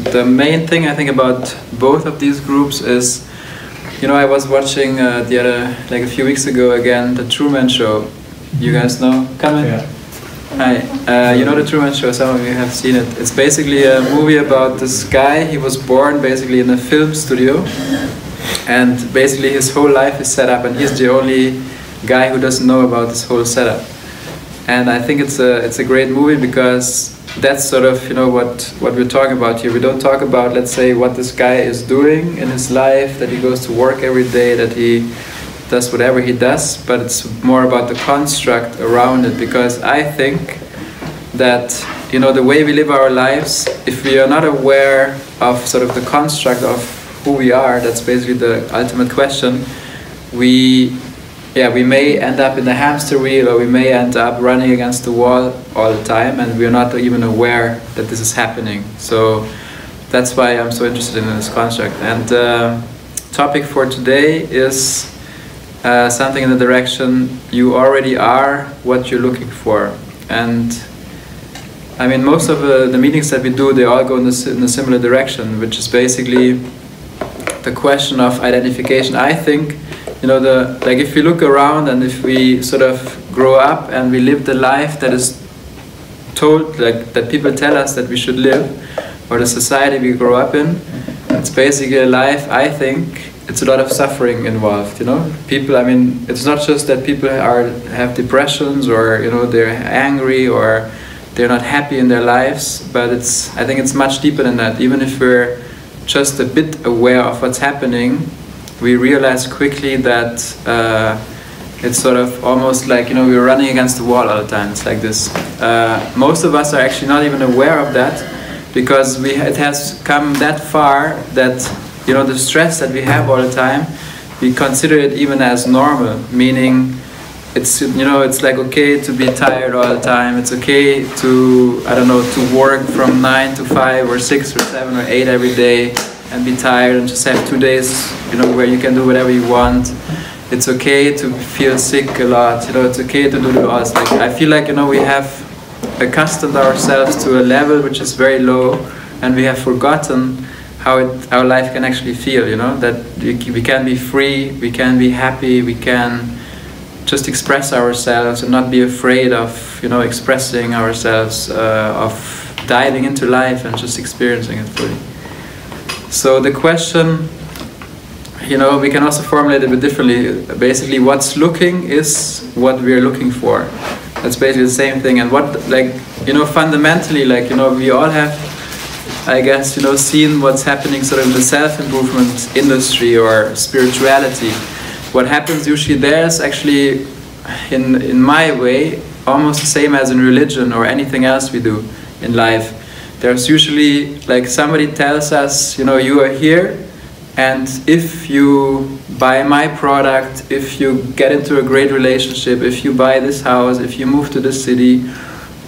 the main thing I think about both of these groups is, you know, I was watching like a few weeks ago again, the Truman Show. You guys know? Come in. Yeah. Hi. You know the Truman Show, some of you have seen it. It's basically a movie about this guy. He was born basically in a film studio, and basically his whole life is set up, and he's the only guy who doesn't know about this whole setup. And I think it's a great movie because that's sort of, you know, what we're talking about here. We don't talk about, let's say, what this guy is doing in his life, that he goes to work every day, that he does whatever he does, but it's more about the construct around it. Because I think that, you know, the way we live our lives, if we are not aware of sort of the construct of who we are, that's basically the ultimate question, we may end up in the hamster wheel, or we may end up running against the wall all the time, and we're not even aware that this is happening. So that's why I'm so interested in this construct. And topic for today is something in the direction you already are what you're looking for. And I mean, most of the meetings that we do, they all go in a similar direction, which is basically the question of identification. I think, you know, like if we look around and if we sort of grow up and we live the life that is told, like that people tell us that we should live, or the society we grow up in, it's basically a life, I think, it's a lot of suffering involved, you know. People, I mean, it's not just that people have depressions, or, you know, they're angry, or they're not happy in their lives, but I think it's much deeper than that. Even if we're just a bit aware of what's happening, we realize quickly that it's sort of almost like, you know, we're running against the wall all the time. It's like this. Most of us are actually not even aware of that, because it has come that far that, you know, the stress that we have all the time, we consider it even as normal, meaning it's, you know, it's like okay to be tired all the time. It's okay to, I don't know, to work from 9 to 5 or 6 or 7 or 8 every day and be tired and just have 2 days, you know, where you can do whatever you want. It's okay to feel sick a lot, you know, it's okay to do all this. Like, I feel like, you know, we have accustomed ourselves to a level which is very low, and we have forgotten how our life can actually feel, you know, that we can be free, we can be happy, we can just express ourselves and not be afraid of, you know, expressing ourselves, of diving into life and just experiencing it fully. So the question, you know, we can also formulate it a bit differently. Basically, what's looking is what we're looking for. That's basically the same thing. And what, like, you know, fundamentally, like, you know, we all have, I guess, you know, seen what's happening sort of in the self-improvement industry or spirituality. What happens usually there is actually, in my way, almost the same as in religion or anything else we do in life. There's usually, like, somebody tells us, you know, you are here, and if you buy my product, if you get into a great relationship, if you buy this house, if you move to this city,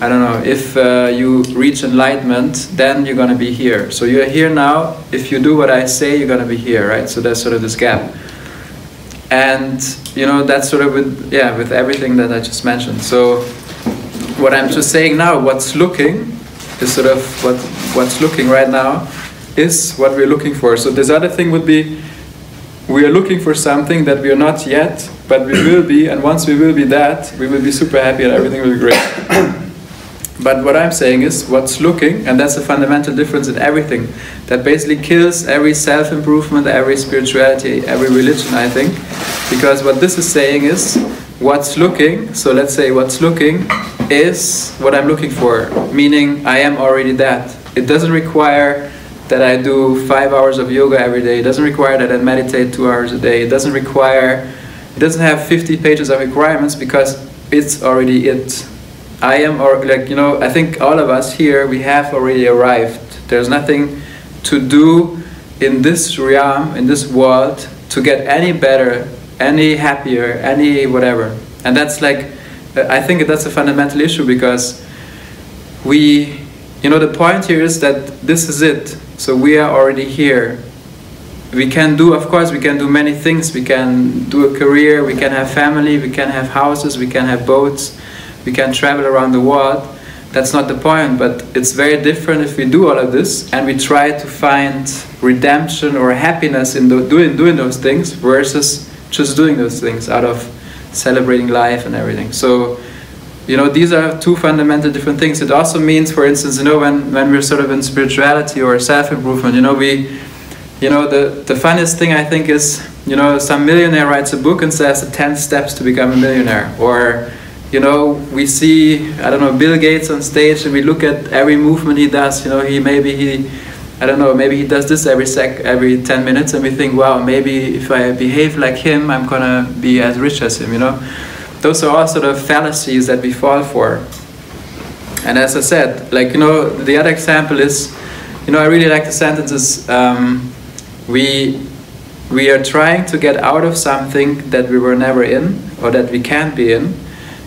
I don't know, if you reach enlightenment, then you're going to be here. So you're here now. If you do what I say, you're going to be here, right? So that's sort of this gap. And, you know, that's sort of with everything that I just mentioned. So what I'm just saying now, what's looking is sort of what's looking right now is what we're looking for. So this other thing would be, we are looking for something that we are not yet, but we will be, and once we will be that, we will be super happy and everything will be great. But what I'm saying is, what's looking, and that's a fundamental difference in everything, that basically kills every self-improvement, every spirituality, every religion, I think. Because what this is saying is, what's looking, so let's say what's looking is what I'm looking for, meaning I am already that. It doesn't require that I do 5 hours of yoga every day. It doesn't require that I meditate 2 hours a day. It doesn't have 50 pages of requirements, because it's already it. I am, or like, you know, I think all of us here, we have already arrived. There's nothing to do in this realm, in this world, to get any better, any happier, any whatever. And that's like, I think that's a fundamental issue, because we, you know, the point here is that this is it. So we are already here. We can do, of course, we can do many things. We can do a career, we can have family, we can have houses, we can have boats, we can travel around the world. that's not the point, but it's very different if we do all of this and we try to find redemption or happiness in doing those things versus just doing those things out of celebrating life and everything. So, you know, these are two fundamental different things. It also means, for instance, you know, when we're sort of in spirituality or self-improvement, you know, the funniest thing I think is, you know, some millionaire writes a book and says the 10 steps to become a millionaire. Or, you know, we see, I don't know, Bill Gates on stage and we look at every movement he does, you know, maybe he does this every 10 minutes and we think, wow, maybe if I behave like him, I'm gonna be as rich as him, you know. Those are all sort of fallacies that we fall for. And as I said, like, you know, the other example is, you know, I really like the sentences, we are trying to get out of something that we were never in or that we can't be in,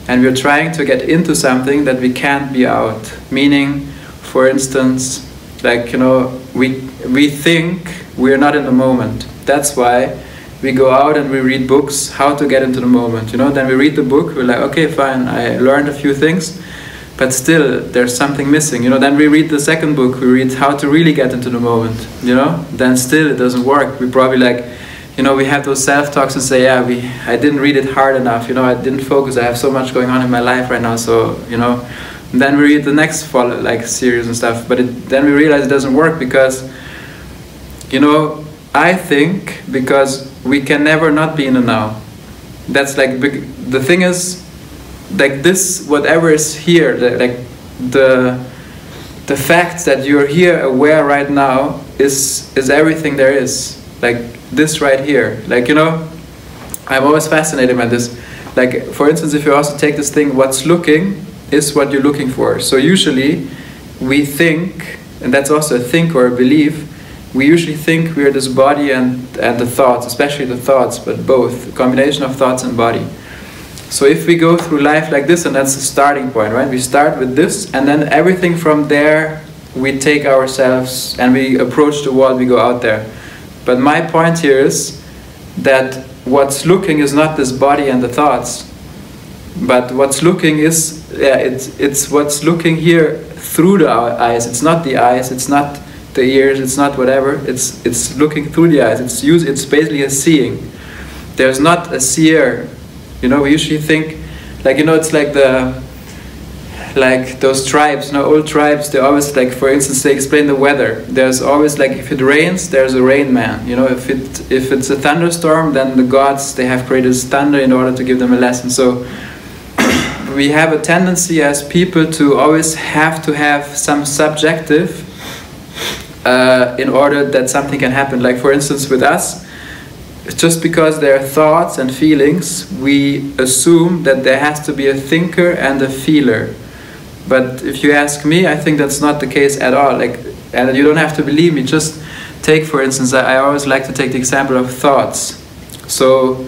and we're trying to get into something that we can't be out. Meaning, for instance, like, you know, we think we're not in the moment. That's why we go out and we read books, how to get into the moment. You know, then we read the book, we're like, okay, fine, I learned a few things, but still there's something missing. You know, then we read the second book, we read how to really get into the moment. You know, then still it doesn't work. We probably like, you know, we have those self-talks and say, yeah, I didn't read it hard enough. You know, I didn't focus. I have so much going on in my life right now. So, you know, and then we read the next series and stuff. But then we realize it doesn't work because, you know, I think because we can never not be in the now. That's like, the thing is, like this, whatever is here, the fact that you're here aware right now is everything there is. Like this right here. Like, you know, I'm always fascinated by this. Like, for instance, if you also take this thing, what's looking is what you're looking for. So usually we think, and that's also a think or a belief, we usually think we're this body and the thoughts, especially the thoughts, but both, a combination of thoughts and body. So if we go through life like this, and that's the starting point, right? We start with this, and then everything from there, we take ourselves and we approach the world, we go out there. But my point here is that what's looking is not this body and the thoughts, but what's looking is, yeah, it's what's looking here through the eyes. It's not the eyes, it's not the ears, it's not whatever. It's looking through the eyes. It's basically a seeing. There's not a seer. You know, we usually think, like, you know, it's like those tribes, you know, old tribes, they always, like, for instance, they explain the weather. There's always, like, if it rains, there's a rain man. You know, if it's a thunderstorm, then the gods, they have created thunder in order to give them a lesson. So we have a tendency as people to always have to have some subjective in order that something can happen. Like, for instance, with us, just because there are thoughts and feelings, we assume that there has to be a thinker and a feeler. But if you ask me, I think that's not the case at all. Like, and you don't have to believe me. Just take, for instance, I always like to take the example of thoughts. So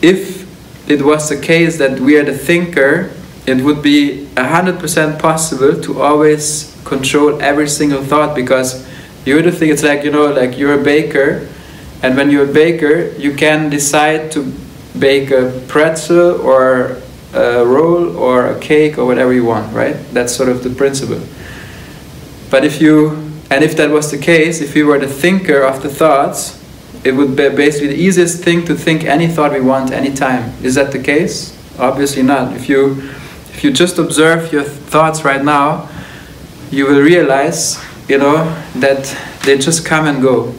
if it was the case that we are the thinker, it would be 100% possible to always control every single thought, because you're the thing. It's like, you know, like you're a baker, and when you're a baker, you can decide to bake a pretzel or a roll or a cake or whatever you want, right? That's sort of the principle. But if that was the case, if we were the thinker of the thoughts, it would be basically the easiest thing to think any thought we want anytime. Is that the case? Obviously not. If you just observe your thoughts right now, you will realize, you know, that they just come and go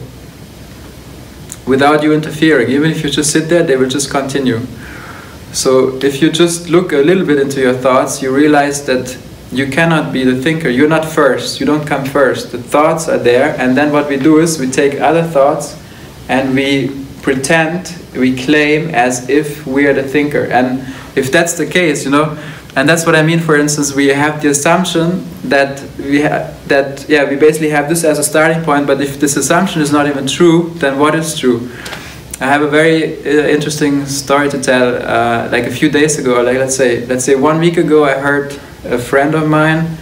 without you interfering. Even if you just sit there, they will just continue. So if you just look a little bit into your thoughts, you realize that you cannot be the thinker. You're not first. You don't come first. The thoughts are there, and then what we do is we take other thoughts and we pretend, we claim as if we are the thinker. And if that's the case, you know, and that's what I mean. For instance, we have the assumption that we basically have this as a starting point. But if this assumption is not even true, then what is true? I have a very interesting story to tell. Like a few days ago, like let's say 1 week ago, I heard a friend of mine,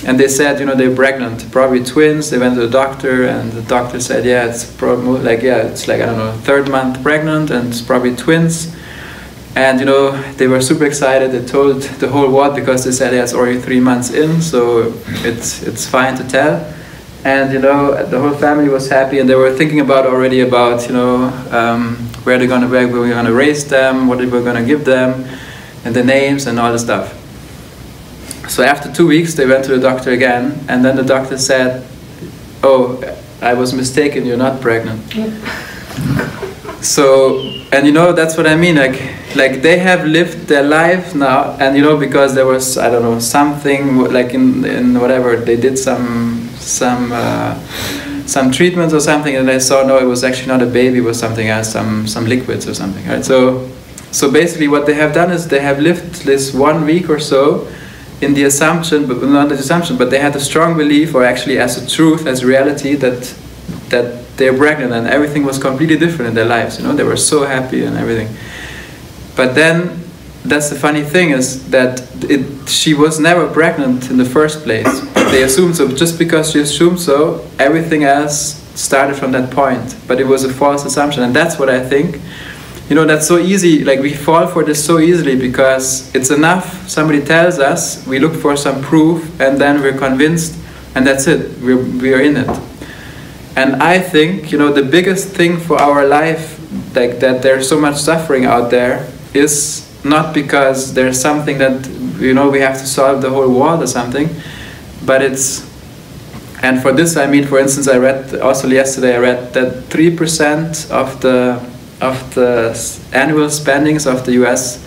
and they said, you know, they're pregnant, probably twins. They went to the doctor, and the doctor said, yeah, it's like I don't know, 3rd month pregnant, and it's probably twins. And you know, they were super excited. They told the whole world because they said it's already 3 months in, so it's fine to tell. And you know, the whole family was happy, and they were thinking already about you know where we're gonna raise them, what we're gonna give them, and the names and all the stuff. So after 2 weeks, they went to the doctor again, and then the doctor said, "Oh, I was mistaken. You're not pregnant." So, and you know, that's what I mean, like they have lived their life now, and you know, because there was, I don't know, something like in whatever, they did some treatments or something, and they saw, no, it was actually not a baby, it was something else, some liquids or something, right? So basically what they have done is they have lived this 1 week or so in the assumption, but not the assumption, but they had a strong belief, or actually as a truth, as reality, that they're pregnant, and everything was completely different in their lives. You know, they were so happy and everything. But then, that's the funny thing, is that she was never pregnant in the first place. They assumed so. Just because she assumed so, everything else started from that point. But it was a false assumption, and that's what I think. You know, that's so easy. Like, we fall for this so easily because it's enough. Somebody tells us, we look for some proof, and then we're convinced, and that's it. We're in it. And I think, you know, the biggest thing for our life, like that there's so much suffering out there, is not because there's something that, you know, we have to solve the whole world or something, but it's, and for this I mean, for instance, I read, also yesterday I read that 3% of the annual spendings of the US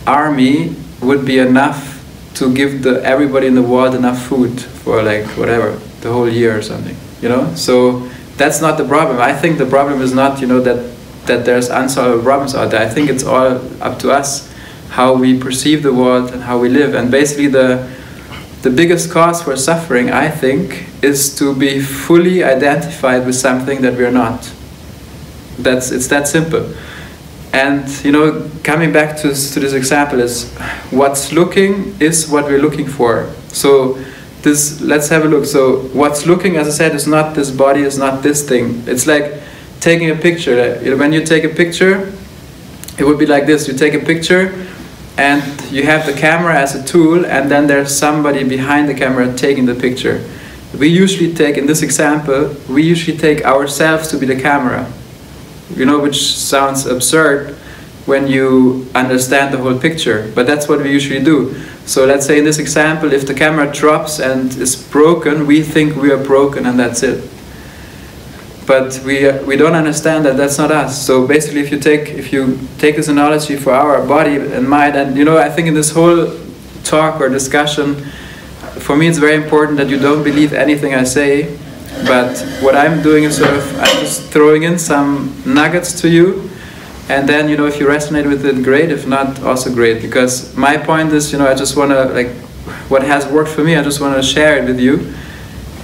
army would be enough to give everybody in the world enough food for like whatever, the whole year or something. You know, so that's not the problem. I think the problem is not, you know, that there's unsolved problems out there. I think it's all up to us, how we perceive the world and how we live. And basically the biggest cause for suffering, I think, is to be fully identified with something that we're not. It's that simple. And, you know, coming back to this example, is what's looking is what we're looking for. So let's have a look. So what's looking, as I said, is not this body, is not this thing. It's like taking a picture. When you take a picture, it would be like this. You take a picture and you have the camera as a tool, and then there's somebody behind the camera taking the picture. We usually take, in this example, we usually take ourselves to be the camera. You know, which sounds absurd when you understand the whole picture, but that's what we usually do. So let's say in this example, if the camera drops and is broken, we think we are broken and that's it. But we don't understand that that's not us. So basically, if you take this analogy for our body and mind, and you know, I think in this whole talk or discussion, for me it's very important that you don't believe anything I say. But what I'm doing is I'm just throwing in some nuggets to you, and then, you know, if you resonate with it, great. If not, also great. Because my point is, you know, I just want to, like, what has worked for me, I just want to share it with you.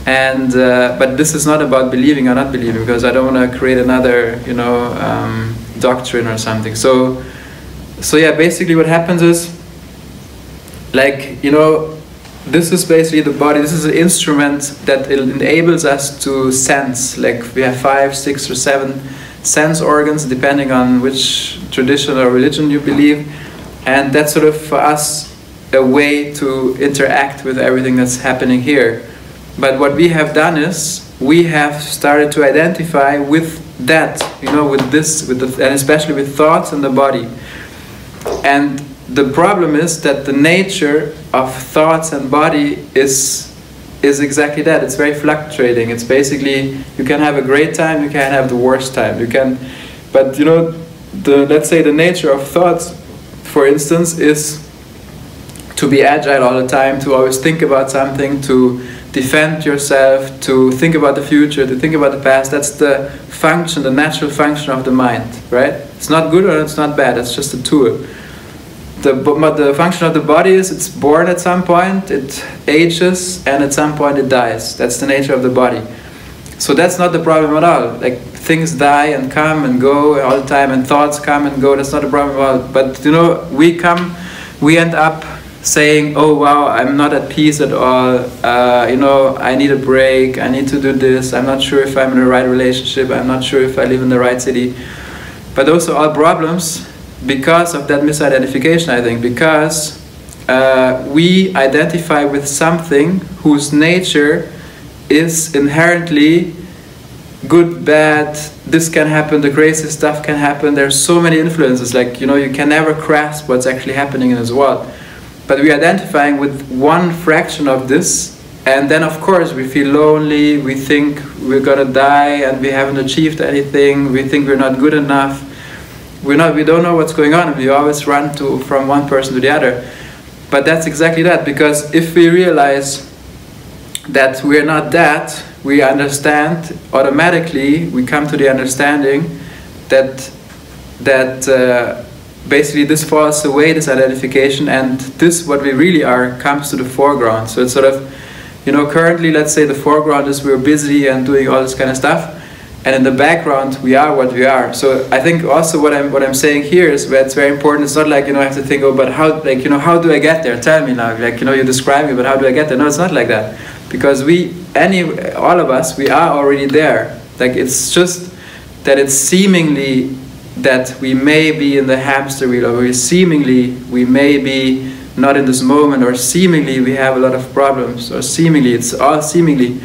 And but this is not about believing or not believing, because I don't want to create another, you know, doctrine or something. So yeah, basically what happens is, like, you know, this is basically the body. This is an instrument that enables us to sense. Like, we have 5, 6, or 7 sense organs, depending on which tradition or religion you believe. And that's sort of, for us, a way to interact with everything that's happening here. But what we have done is, we have started to identify with that, you know, with this, and especially with thoughts and the body. And the problem is that the nature of thoughts and body is exactly that. It's very fluctuating. It's basically, you can have a great time, you can have the worst time. But you know, let's say the nature of thoughts, for instance, is to be agile all the time, to always think about something, to defend yourself, to think about the future, to think about the past. That's the function, the natural function of the mind, right? It's not good or it's not bad, it's just a tool. The function of the body is, it's born at some point, it ages, and at some point it dies. That's the nature of the body. So that's not the problem at all. Like, things die and come and go all the time, and thoughts come and go. That's not a problem at all. But you know, we end up saying, oh wow, I'm not at peace at all. You know, I need a break. I need to do this. I'm not sure if I'm in the right relationship. I'm not sure if I live in the right city. But those are all problems because of that misidentification, I think, because we identify with something whose nature is inherently good, bad, this can happen, the craziest stuff can happen, there's so many influences, like, you know, you can never grasp what's actually happening in this world. But we're identifying with one fraction of this, and then of course we feel lonely, we think we're gonna die and we haven't achieved anything, we think we're not good enough, we don't know what's going on, and we always run from one person to the other. But that's exactly that, because if we realize that we're not that, we understand automatically, we come to the understanding that basically this falls away, this identification, and this, what we really are, comes to the foreground. So it's sort of, you know, currently, let's say the foreground is we're busy and doing all this kind of stuff, and in the background we are what we are. So I think also what I'm saying here is that it's very important. It's not like, you know, I have to think, oh, but how, like, you know, how do I get there? Tell me now, like, you know, you describe me, but how do I get there? No, it's not like that, because all of us, we are already there. Like, it's just that it's seemingly that we may be in the hamster wheel, or we may be not in this moment, or seemingly we have a lot of problems, or seemingly, it's all seemingly.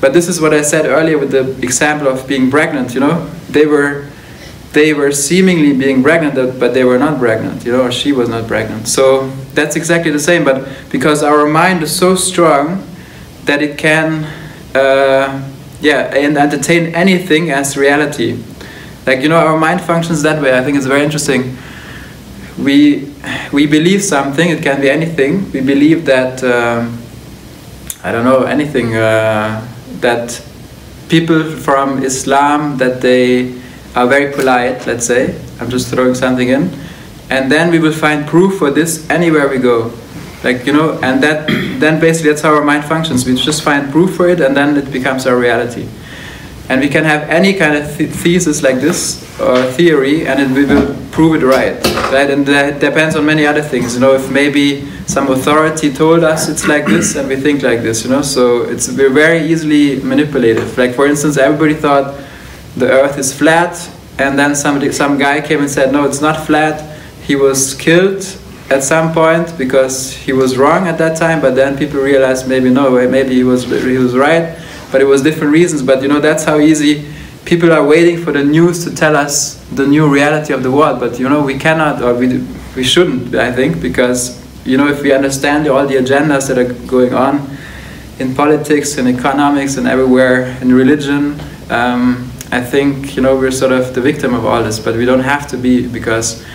But this is what I said earlier with the example of being pregnant, you know. They were seemingly being pregnant, but they were not pregnant, you know, or she was not pregnant. So that's exactly the same, but because our mind is so strong that it can and entertain anything as reality. Like, you know, our mind functions that way. I think it's very interesting. We believe something, it can be anything. We believe that, I don't know, anything, that people from Islam, that they are very polite, let's say. I'm just throwing something in. And then we will find proof for this anywhere we go. Like, you know, and then basically that's how our mind functions. We just find proof for it, and then it becomes our reality. And we can have any kind of thesis like this, or theory, and we will prove it right? And that depends on many other things. You know, if maybe some authority told us it's like this, and we think like this, you know, so we're very easily manipulated. Like, for instance, everybody thought the earth is flat, and then some guy came and said, no, it's not flat. He was killed at some point because he was wrong at that time, but then people realized maybe no, maybe he was right, but it was different reasons. But you know, that's how easy people are waiting for the news to tell us the new reality of the world. But you know, we cannot, or we shouldn't, I think, because you know, if we understand all the agendas that are going on in politics and economics and everywhere, in religion, I think, you know, we're sort of the victim of all this, but we don't have to be, because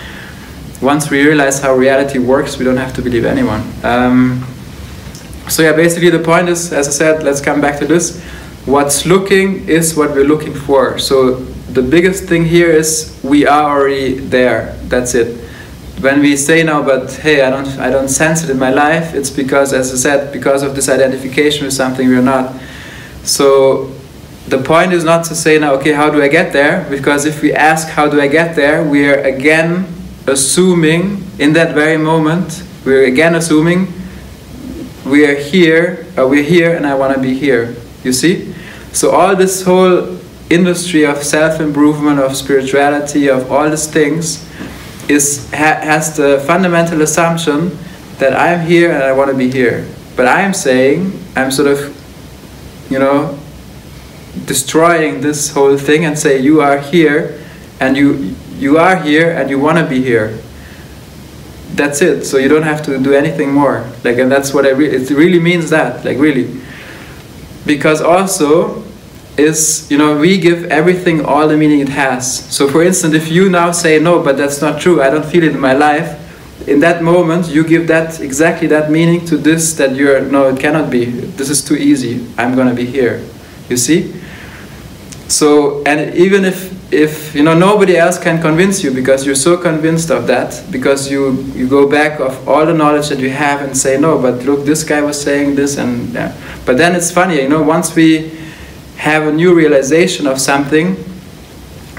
once we realize how reality works, we don't have to believe anyone. So yeah, basically the point is, as I said, let's come back to this. What's looking is what we're looking for. So the biggest thing here is we are already there. That's it. When we say now, but hey, I don't sense it in my life, it's because, as I said, because of this identification with something we're not. So the point is not to say now, okay, how do I get there? Because if we ask how do I get there, we are again assuming in that very moment, we're again assuming we are here, or we're here and I want to be here. You see? So all this whole industry of self-improvement, of spirituality, of all these things has the fundamental assumption that I'm here and I want to be here. But I'm saying, I'm sort of, you know, destroying this whole thing and say you are here and you are here and you want to be here. That's it. So you don't have to do anything more. Like, and that's what it really means, that, like, really. Because also is, you know, we give everything all the meaning it has. So for instance, if you now say no, but that's not true, I don't feel it in my life, in that moment you give that exactly that meaning to this, that you're, no, it cannot be, this is too easy, I'm gonna be here. You see? So, and even if you know, nobody else can convince you, because you're so convinced of that, because you go back of all the knowledge that you have and say no, but look, this guy was saying this, and yeah. But then it's funny, you know, once we have a new realization of something,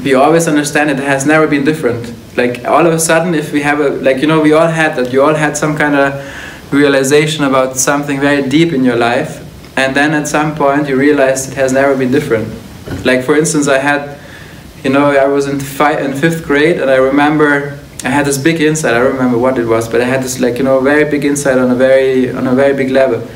we always understand it has never been different. Like, all of a sudden, if we have a, like, you know, we all had that, you all had some kind of realization about something very deep in your life, and then at some point you realize it has never been different. Like, for instance, I had, you know, I was in 5th grade, and I remember I had this big insight. I don't remember what it was, but I had this like, you know, very big insight on a very big level.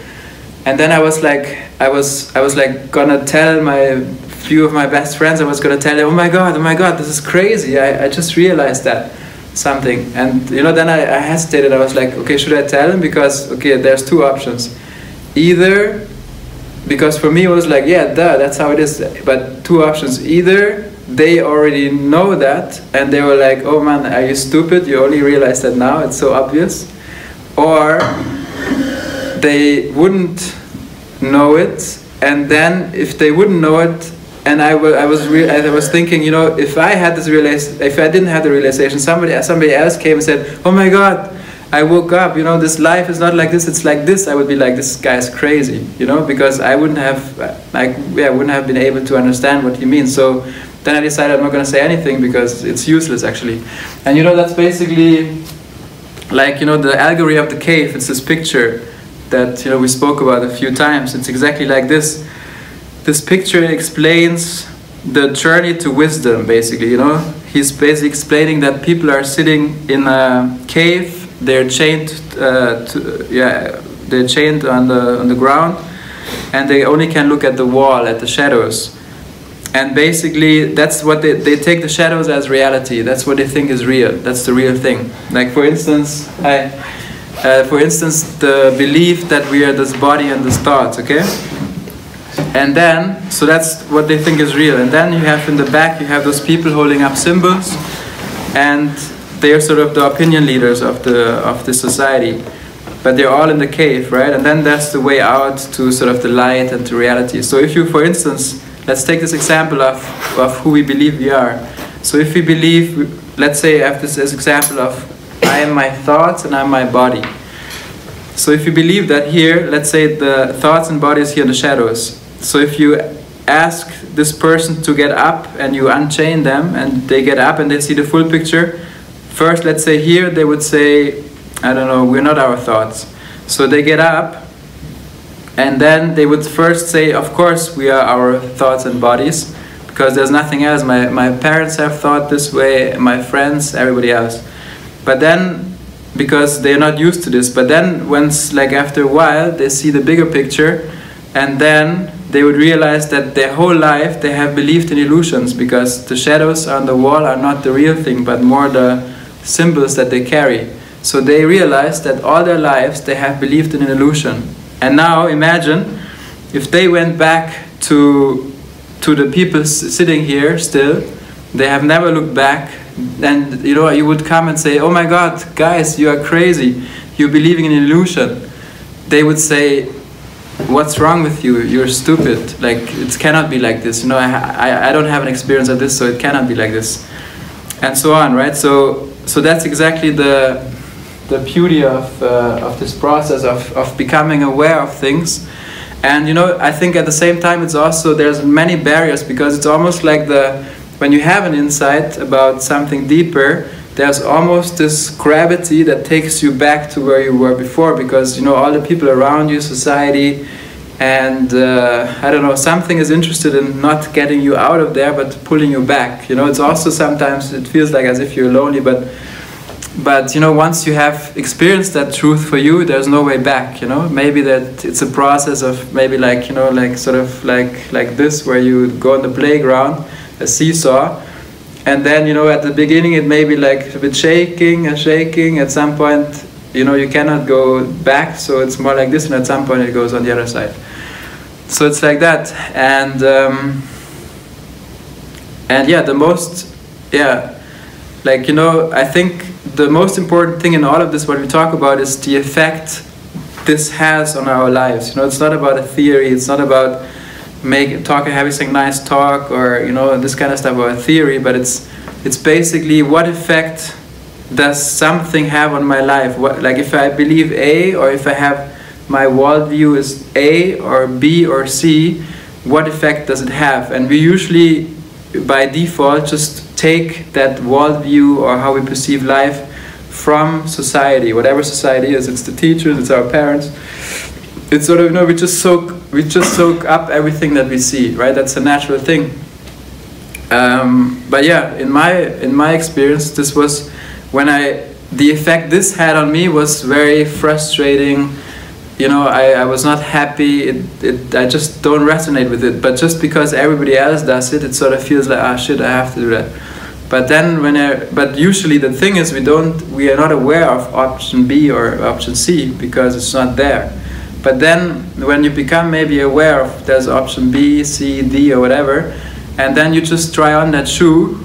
And then I was like gonna tell my few of my best friends. I was gonna tell them, oh my god, this is crazy. I just realized that something. And you know, then I hesitated. I was like, okay, should I tell them? Because okay, there's two options. Either, because for me it was like, yeah, duh, that's how it is. But two options. Either they already know that and they were like, oh man, are you stupid? You only realize that now, it's so obvious. Or they wouldn't know it, and then if they wouldn't know it, and I was thinking, you know, if I had this if I didn't have the realization, somebody else came and said, oh my god, I woke up, you know, this life is not like this, it's like this, I would be like, this guy's crazy, you know, because I wouldn't have been able to understand what he means. So then I decided I'm not going to say anything because it's useless actually. And you know, that's basically like, you know, the allegory of the cave. It's this picture that, you know, we spoke about a few times. It's exactly like this. This picture explains the journey to wisdom, basically, you know. He's basically explaining that people are sitting in a cave. They're chained they're chained on the ground, and they only can look at the wall, at the shadows. And basically, that's what they take the shadows as reality. That's what they think is real. That's the real thing. Like for instance, the belief that we are this body and this thoughts. Okay. And then, so that's what they think is real. And then you have in the back, you have those people holding up symbols, and they are sort of the opinion leaders of the society. But they're all in the cave, right? And then that's the way out to sort of the light and to reality. So if you, for instance, let's take this example of who we believe we are. So if we believe, let's say I have this as example of I am my thoughts and I'm my body. So if you believe that here, let's say the thoughts and body is here in the shadows. So if you ask this person to get up and you unchain them and they get up and they see the full picture, first let's say here they would say, I don't know, we're not our thoughts. So they get up, and then they would first say, of course we are our thoughts and bodies, because there's nothing else. My parents have thought this way, my friends, everybody else. But then, because they're not used to this, but then once, like after a while, they see the bigger picture, and then they would realize that their whole life they have believed in illusions, because the shadows on the wall are not the real thing, but more the symbols that they carry. So they realize that all their lives they have believed in an illusion. And now imagine if they went back to the people sitting here still, they have never looked back, and you know, you would come and say, oh my god, guys, you are crazy, you're believing in an illusion. They would say, what's wrong with you, you're stupid, like it cannot be like this, you know, I don't have an experience of this, so it cannot be like this, and so on, right? So that's exactly the beauty of this process of becoming aware of things. And you know, I think at the same time it's also, there's many barriers, because it's almost like when you have an insight about something deeper, there's almost this gravity that takes you back to where you were before, because you know, all the people around you, society, and I don't know, something is interested in not getting you out of there but pulling you back. You know, it's also sometimes it feels like as if you're lonely, but you know, once you have experienced that truth for you, there's no way back, you know. Maybe that it's a process of maybe like, you know, like sort of like this, where you go on the playground, a seesaw, and then, you know, at the beginning it may be like a bit shaking, at some point, you know, you cannot go back, so it's more like this, and at some point it goes on the other side. So it's like that, and yeah, like, you know, I think the most important thing in all of this, what we talk about, is the effect this has on our lives. You know, it's not about a theory, it's not about having some nice talk, or you know, this kind of stuff, or a theory, but it's basically what effect does something have on my life. Like if I believe A, or if I have my worldview is A or B or C, what effect does it have? And we usually by default just take that worldview or how we perceive life from society, whatever society is. It's the teachers, it's our parents. It's sort of, you know, we just soak up everything that we see, right? That's a natural thing. But yeah, in my experience, this was the effect this had on me was very frustrating. You know, I was not happy. I just don't resonate with it. But just because everybody else does it, it sort of feels like, ah, shit, I have to do that. But then but usually the thing is we are not aware of option B or option C because it's not there. But then when you become maybe aware of there's option B, C, D or whatever, and then you just try on that shoe,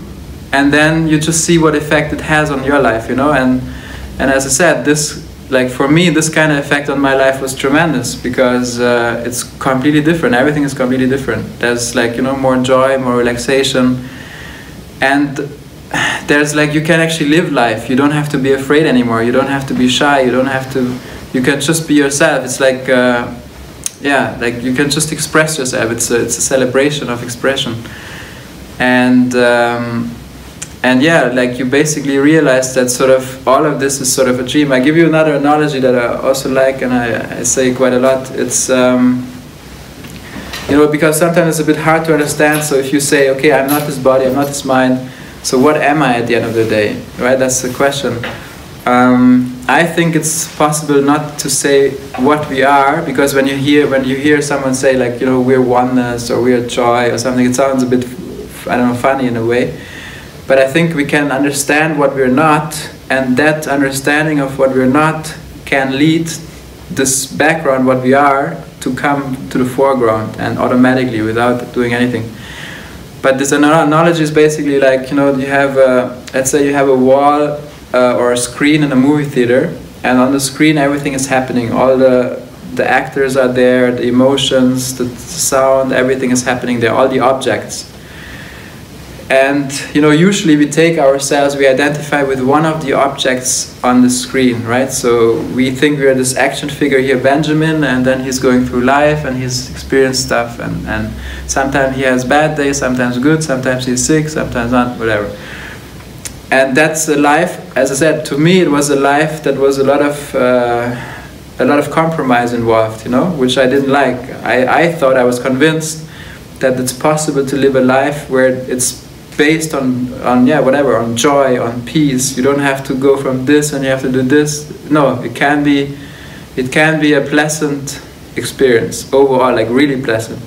and then you just see what effect it has on your life, you know. And as I said, like for me, this kind of effect on my life was tremendous because it's completely different. Everything is completely different. There's like, you know, more joy, more relaxation, and there's like, you can actually live life. You don't have to be afraid anymore. You don't have to be shy. You can just be yourself. It's like, yeah, like you can just express yourself. It's a celebration of expression, and yeah, like you basically realize that sort of all of this is sort of a dream. I give you another analogy that I also like, and I say quite a lot. It's you know, because sometimes it's a bit hard to understand. So if you say, okay, I'm not this body, I'm not this mind, so what am I at the end of the day, right? That's the question. I think it's possible not to say what we are, because when you hear someone say, like, you know, we're oneness or we're joy or something, it sounds a bit, I don't know, funny in a way. But I think we can understand what we're not, and that understanding of what we're not can lead this background, what we are, to come to the foreground and automatically without doing anything. But this analogy is basically like, you know, you have let's say you have a wall or a screen in a movie theater, and on the screen everything is happening. All the actors are there, the emotions, the sound, everything is happening there, all the objects. And, you know, usually we take ourselves, we identify with one of the objects on the screen, right? So we think we're this action figure here, Benjamin, and then he's going through life and he's experienced stuff, and sometimes he has bad days, sometimes good, sometimes he's sick, sometimes not, whatever. And that's a life, as I said, to me it was a life that was a lot of compromise involved, you know, which I didn't like. I thought, I was convinced that it's possible to live a life where it's based on yeah, whatever, on joy, on peace. You don't have to go from this and you have to do this. No, it can be a pleasant experience overall, like really pleasant.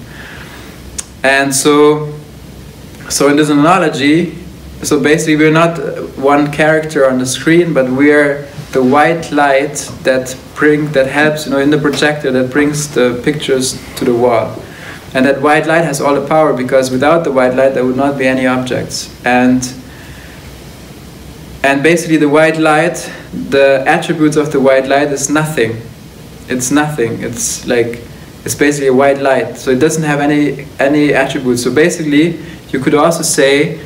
And so in this analogy, so basically we're not one character on the screen, but we're the white light that helps, you know, in the projector, that brings the pictures to the wall. And that white light has all the power, because without the white light there would not be any objects. And basically the white light, the attributes of the white light is nothing. It's nothing. It's like, it's basically a white light. So it doesn't have any attributes. So basically you could also say,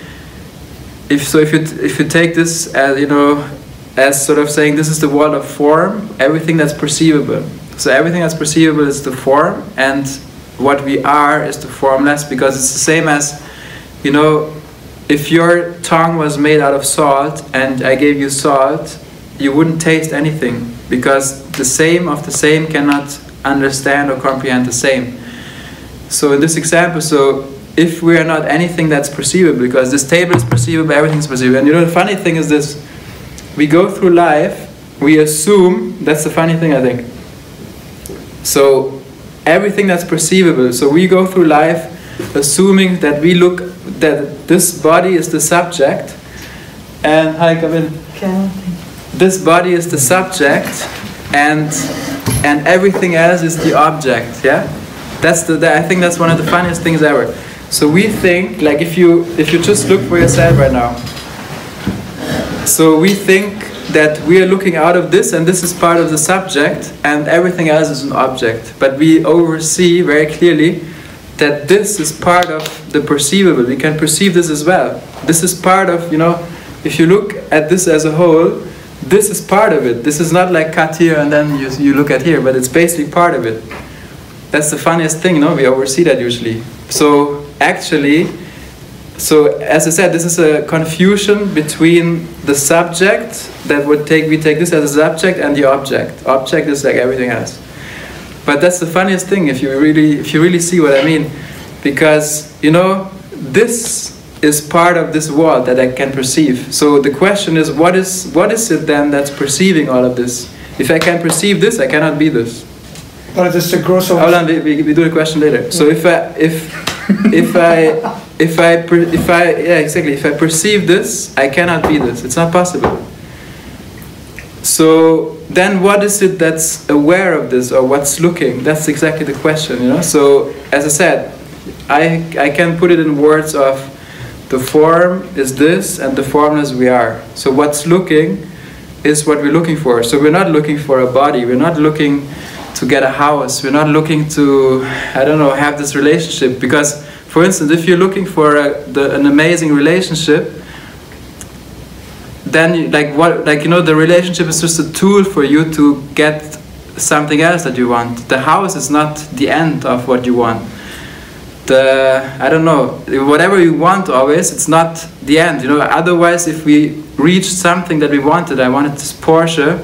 if you take this as, you know, as sort of saying this is the world of form, everything that's perceivable. So everything that's perceivable is the form, and what we are is the formless, because it's the same as, you know, if your tongue was made out of salt and I gave you salt, you wouldn't taste anything, because the same of the same cannot understand or comprehend the same. So in this example, so if we are not anything that's perceivable, because this table is perceivable, everything's perceivable. And you know, the funny thing is this, we go through life, we assume, that's the funny thing, I think. So everything that's perceivable, so we go through life assuming that that this body is the subject, and hi, come in. This body is the subject, and everything else is the object. Yeah, I think that's one of the funniest things ever. So we think, like, if you just look for yourself right now, so we think that we are looking out of this, and this is part of the subject, and everything else is an object. But we oversee very clearly that this is part of the perceivable. We can perceive this as well. This is part of, you know, if you look at this as a whole, this is part of it. This is not like cut here and then you look at here, but it's basically part of it. That's the funniest thing, you know, we oversee that usually. So actually, so as I said, this is a confusion between the subject that we take this as a subject, and the object. Object is like everything else. But that's the funniest thing if you really see what I mean, because, you know, this is part of this world that I can perceive. So the question is, what is it then that's perceiving all of this? If I can perceive this, I cannot be this. But it's a gross. Hold on, we do the question later. So if I perceive this, I cannot be this. It's not possible. So then what is it that's aware of this, or what's looking? That's exactly the question, you know? So as I said, I can put it in words of the form is this and the formless we are. So what's looking is what we're looking for. So we're not looking for a body, we're not looking to get a house, we're not looking to, I don't know, have this relationship. Because, for instance, if you're looking for an amazing relationship, then the relationship is just a tool for you to get something else that you want. The house is not the end of what you want. I don't know, whatever you want always, it's not the end, you know. Otherwise, if we reach something that we wanted, I wanted this Porsche,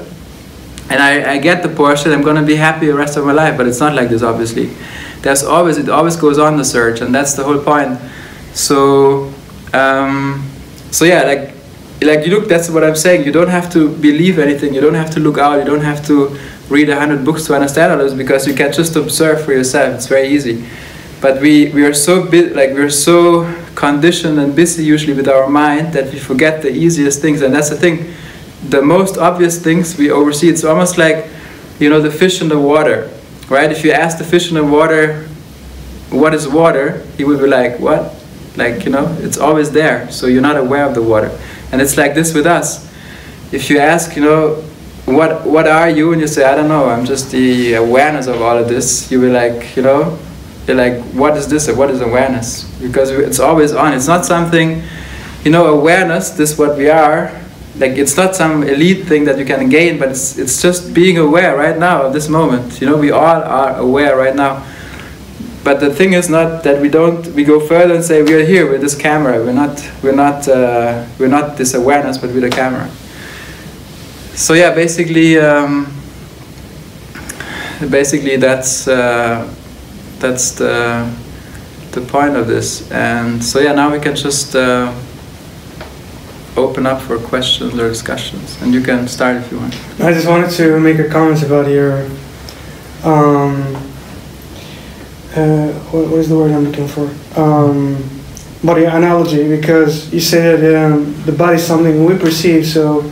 and I get the Porsche, I'm gonna be happy the rest of my life. But it's not like this, obviously. It always goes on the search, and that's the whole point. So yeah, like you look, that's what I'm saying. You don't have to believe anything. You don't have to look out. You don't have to read 100 books to understand all this, because you can just observe for yourself. It's very easy. But we are so conditioned and busy usually with our mind that we forget the easiest things. And that's the thing. The most obvious things we oversee. It's almost like, you know, the fish in the water, right? If you ask the fish in the water, what is water? He would be like, what? Like, you know, it's always there. So you're not aware of the water. And it's like this with us. If you ask, you know, what are you? And you say, I don't know, I'm just the awareness of all of this. You will like, you know, you're like, what is this? Or what is awareness? Because it's always on. It's not something, you know, awareness, this is what we are. Like, it's not some elite thing that you can gain, but it's just being aware right now of this moment. You know, we all are aware right now. But the thing is not that we go further and say we are here with this camera. We're not this awareness, but with a camera. So yeah, basically that's the point of this. And so yeah, now we can just open up for questions or discussions, and you can start if you want. I just wanted to make a comment about your what is the word I'm looking for? Body analogy, because you said the body is something we perceive, so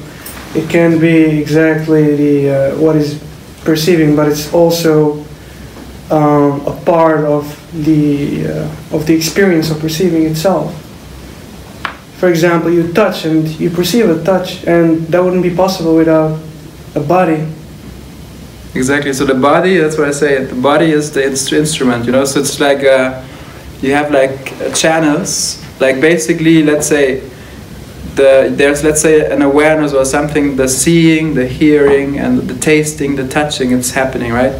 it can be exactly the what is perceiving, but it's also a part of the experience of perceiving itself. For example, you touch and you perceive a touch, and that wouldn't be possible without a body. Exactly. So the body, that's what I say, the body is the instrument, you know. So it's like you have like channels, like basically, let's say there's an awareness or something, the seeing, the hearing, and the tasting, the touching, it's happening, right?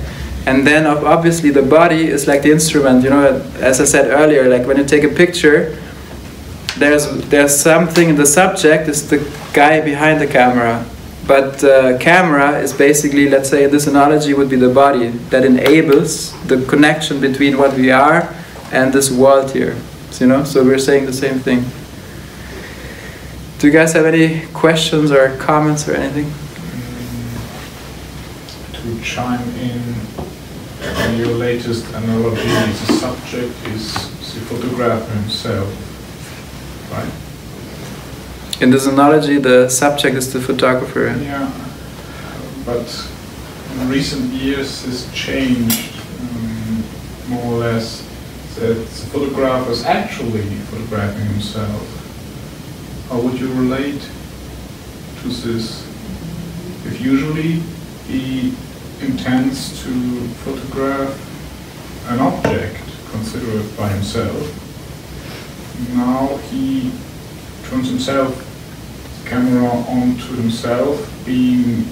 And then obviously the body is like the instrument, you know. As I said earlier, like when you take a picture, there's something, the subject is the guy behind the camera. But camera is basically, let's say this analogy would be the body that enables the connection between what we are and this world here. So, you know, so we're saying the same thing. Do you guys have any questions or comments or anything? To chime in on your latest analogy, the subject is the photographer himself, right? In this analogy, the subject is the photographer. Yeah, but in recent years it's changed more or less, that the photographer is actually photographing himself. How would you relate to this? If usually he intends to photograph an object considered by himself, now he turns himself camera onto himself, being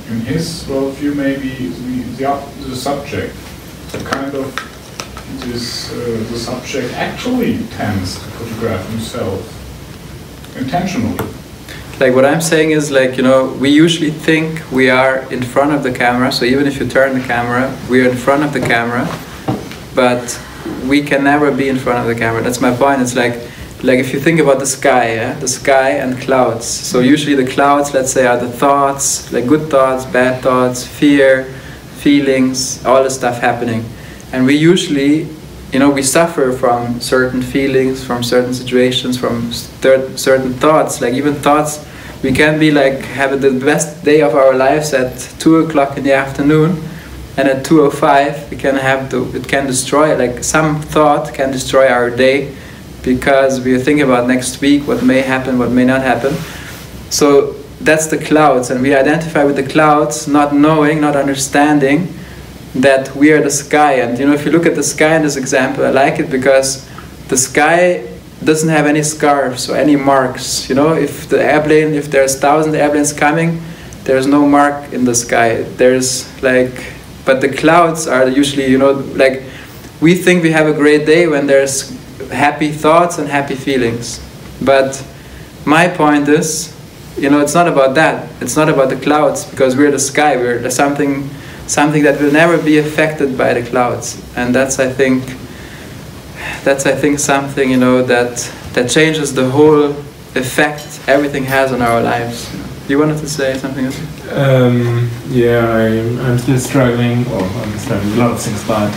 in his worldview maybe the subject. So kind of the subject actually tends to photograph himself intentionally. Like what I'm saying is, like, you know, we usually think we are in front of the camera. So even if you turn the camera, we are in front of the camera, but we can never be in front of the camera. That's my point. It's like like if you think about the sky, yeah? The sky and clouds. So usually the clouds, let's say, are the thoughts, like good thoughts, bad thoughts, fear, feelings, all the stuff happening. And we usually, you know, we suffer from certain feelings, from certain situations, from certain thoughts, like even thoughts. We can be like, have the best day of our lives at 2 o'clock in the afternoon, and at 2:05 we can have it can destroy, like some thought can destroy our day, because we are thinking about next week, what may happen, what may not happen. So that's the clouds, and we identify with the clouds, not knowing, not understanding that we are the sky. And you know, if you look at the sky in this example, I like it because the sky doesn't have any scarves or any marks. You know, if there's 1,000 airplanes coming, there's no mark in the sky. There's like, but the clouds are usually, you know, like we think we have a great day when there's happy thoughts and happy feelings. But my point is, you know, it's not about that. It's not about the clouds, because we're the sky. We're something that will never be affected by the clouds. And that's I think something, you know, that changes the whole effect everything has on our lives. You wanted to say something else? Yeah, I'm still struggling. Well, I'm struggling with a lot of things, but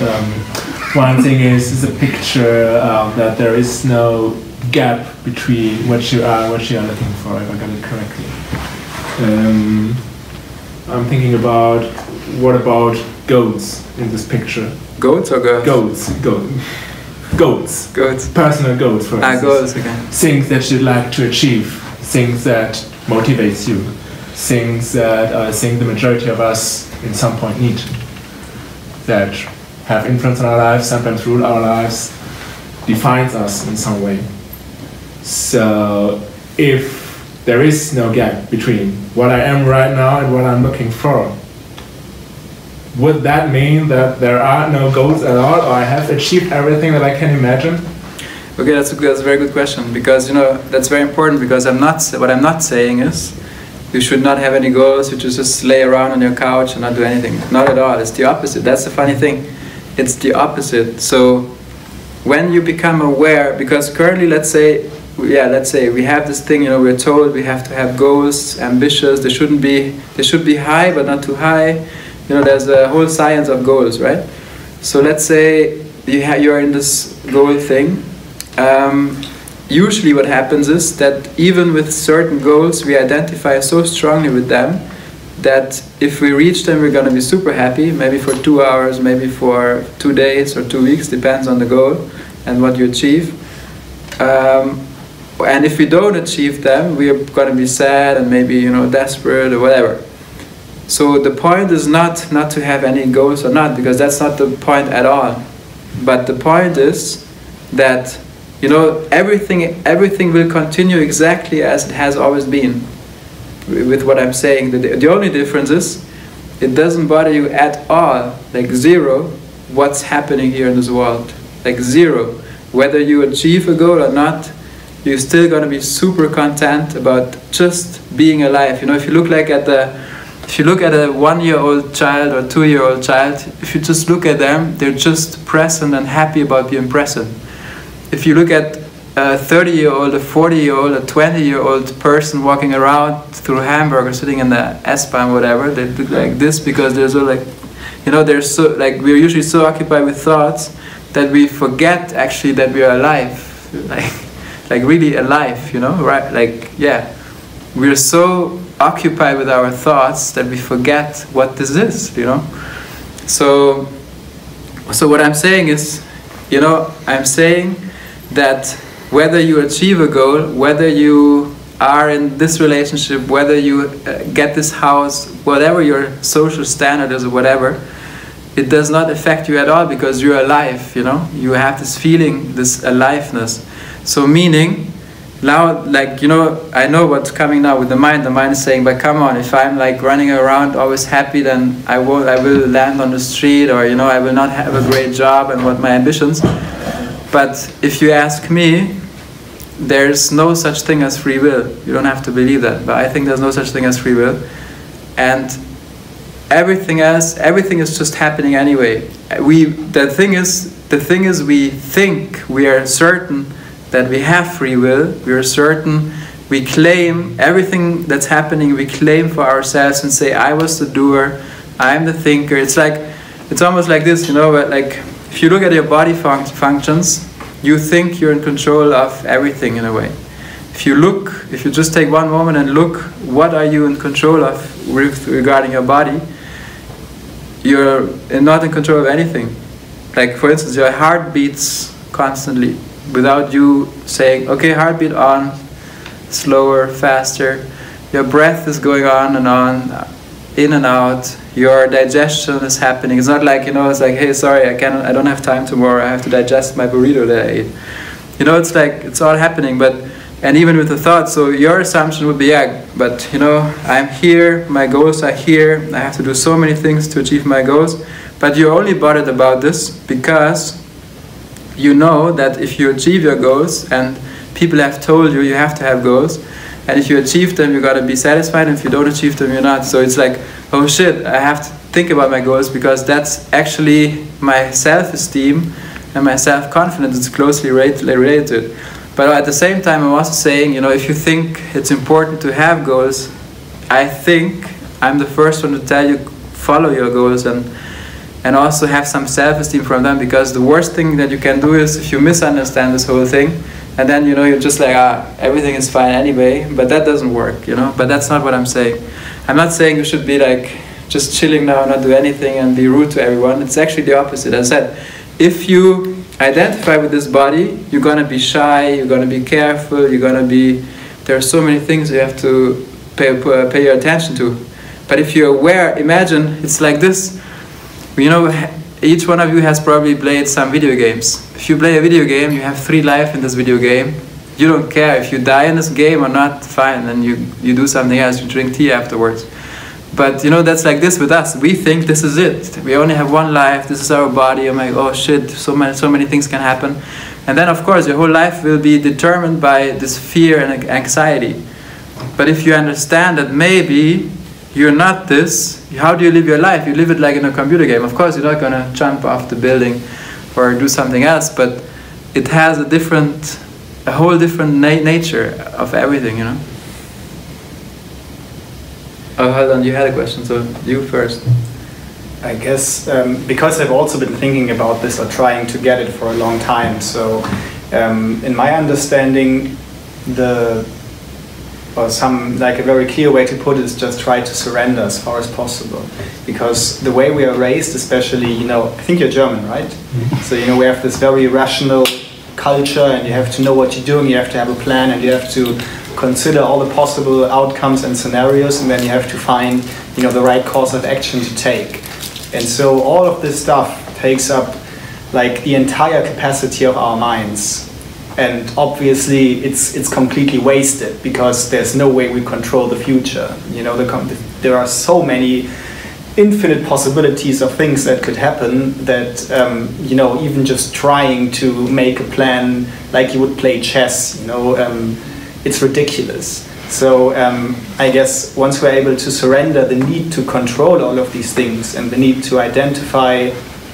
one thing is a picture that there is no gap between what you are and what you are looking for, if I got it correctly. I'm thinking about, what about goats in this picture? Goats or girls? Goats. Personal goals, for instance. Goals, okay. Things that you'd like to achieve, things that motivates you, things that I think the majority of us in some point need, that have influence on our lives, sometimes rule our lives, defines us in some way. So if there is no gap between what I am right now and what I'm looking for, would that mean that there are no goals at all, or I have achieved everything that I can imagine? Okay, that's a very good question, because you know that's very important. Because what I'm not saying is you should not have any goals. You just lay around on your couch and not do anything. Not at all. It's the opposite. That's the funny thing. It's the opposite. So when you become aware, because currently, let's say we have this thing. You know, we're told we have to have goals, ambitious. They should be high, but not too high. You know, there's a whole science of goals, right? So let's say you're in this goal thing. Usually what happens is that even with certain goals, we identify so strongly with them that if we reach them, we're going to be super happy, maybe for 2 hours, maybe for 2 days or 2 weeks, depends on the goal and what you achieve. And if we don't achieve them, we're going to be sad and maybe, you know, desperate or whatever. So the point is not to have any goals or not, because that's not the point at all. But the point is that, you know, everything will continue exactly as it has always been. With what I'm saying, the only difference is it doesn't bother you at all, like zero, what's happening here in this world, like zero. Whether you achieve a goal or not, you're still gonna be super content about just being alive. You know, if you look at a 1-year-old child or 2-year-old child, if you just look at them, they're just present and happy about being present. If you look at a 30-year-old, a 40-year-old, a 20-year-old person walking around through Hamburg or sitting in the S-Bahn, whatever, they look like this because they're so like, you know, they're so like, we're usually so occupied with thoughts that we forget actually that we are alive, like really alive, you know, right? Like, yeah, we're so occupied with our thoughts that we forget what this is, you know. So what I'm saying is, you know, I'm saying that whether you achieve a goal, whether you are in this relationship, whether you get this house, whatever your social standard is or whatever, it does not affect you at all because you're alive, you know. You have this feeling, this aliveness. So meaning, now, like, you know, I know what's coming now with the mind. The mind is saying, but come on, if I'm like running around always happy, then I will land on the street, or, you know, I will not have a great job and what my ambitions. But if you ask me, there's no such thing as free will. You don't have to believe that, but I think there's no such thing as free will. And everything else, everything is just happening anyway. The thing is we think we are certain that we have free will, we are certain, we claim everything that's happening, we claim for ourselves and say, I was the doer, I'm the thinker. It's almost like this, you know, but like if you look at your body functions, you think you're in control of everything in a way. If you just take one moment and look, what are you in control of regarding your body? You're not in control of anything. Like for instance, your heart beats constantly without you saying, okay, heartbeat on, slower, faster. Your breath is going on, in and out. Your digestion is happening. It's not like, you know, it's like, hey, sorry, I don't have time tomorrow. I have to digest my burrito that I ate. You know, it's like, it's all happening, and even with the thought, so your assumption would be, yeah, but you know, I'm here, my goals are here, I have to do so many things to achieve my goals, but you're only bothered about this because you know that if you achieve your goals, and people have told you you have to have goals, and if you achieve them, you gotta be satisfied, and if you don't achieve them, you're not. So it's like, oh shit, I have to think about my goals because that's actually my self-esteem and my self-confidence is closely related to it. But at the same time, I'm also saying, you know, if you think it's important to have goals, I think I'm the first one to tell you, follow your goals and also have some self-esteem from them, because the worst thing that you can do is if you misunderstand this whole thing, and then, you know, you're just like, everything is fine anyway, but that doesn't work, you know, but that's not what I'm saying. I'm not saying you should be like, just chilling now, not do anything and be rude to everyone. It's actually the opposite. As I said, if you identify with this body, you're going to be shy, you're going to be careful, there are so many things you have to pay your attention to. But if you're aware, imagine it's like this, you know, each one of you has probably played some video games. If you play a video game, you have 3 lives in this video game. You don't care if you die in this game or not, fine, and you do something else, you drink tea afterwards. But you know, that's like this with us. We think this is it. We only have one life, this is our body. I'm like, oh shit, so many things can happen. And then of course your whole life will be determined by this fear and anxiety. But if you understand that maybe you're not this, how do you live your life? You live it like in a computer game. Of course you're not gonna jump off the building or do something else, but it has a whole different nature of everything, you know? Oh, hold on, you had a question, so you first. I guess because I've also been thinking about this or trying to get it for a long time, so in my understanding, a very clear way to put it is just try to surrender as far as possible. Because the way we are raised, especially, you know, I think you're German, right? Mm-hmm. So, you know, we have this very rational culture, and you have to know what you're doing, you have to have a plan, and you have to consider all the possible outcomes and scenarios, and then you have to find, you know, the right course of action to take. And so all of this stuff takes up like the entire capacity of our minds. And obviously it's completely wasted because there's no way we control the future. You know, there are so many infinite possibilities of things that could happen that, you know, even just trying to make a plan like you would play chess, you know, it's ridiculous. So I guess once we're able to surrender the need to control all of these things and the need to identify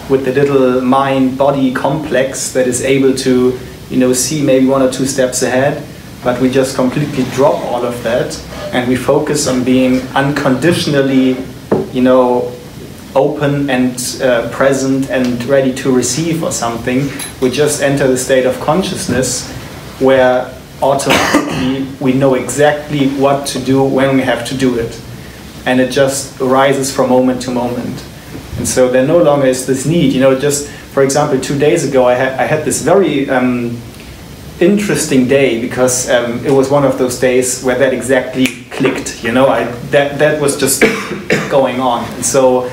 with the little mind-body complex that is able to, you know, see maybe 1 or 2 steps ahead, but we just completely drop all of that and we focus on being unconditionally, you know, open and present and ready to receive or something, we just enter the state of consciousness where automatically we know exactly what to do when we have to do it. And it just arises from moment to moment. And so there no longer is this need, you know, just for example, 2 days ago I had this very interesting day because it was one of those days where that exactly clicked, you know, that was just going on. And so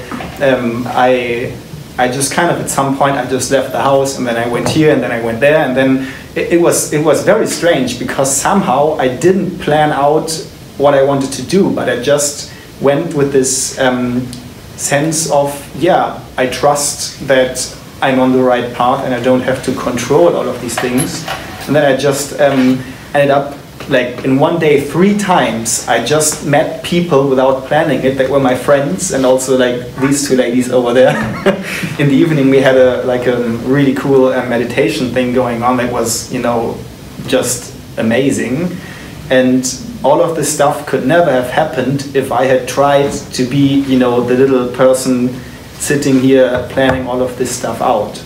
I just kind of at some point I just left the house and then I went here and then I went there and then it was very strange because somehow I didn't plan out what I wanted to do, but I just went with this sense of, yeah, I trust that I'm on the right path and I don't have to control all of these things. And then I just ended up, like in one day 3 times, I just met people without planning it that were my friends, and also like these 2 ladies over there. In the evening we had a really cool meditation thing going on that was, you know, just amazing. And all of this stuff could never have happened if I had tried to be, you know, the little person sitting here planning all of this stuff out.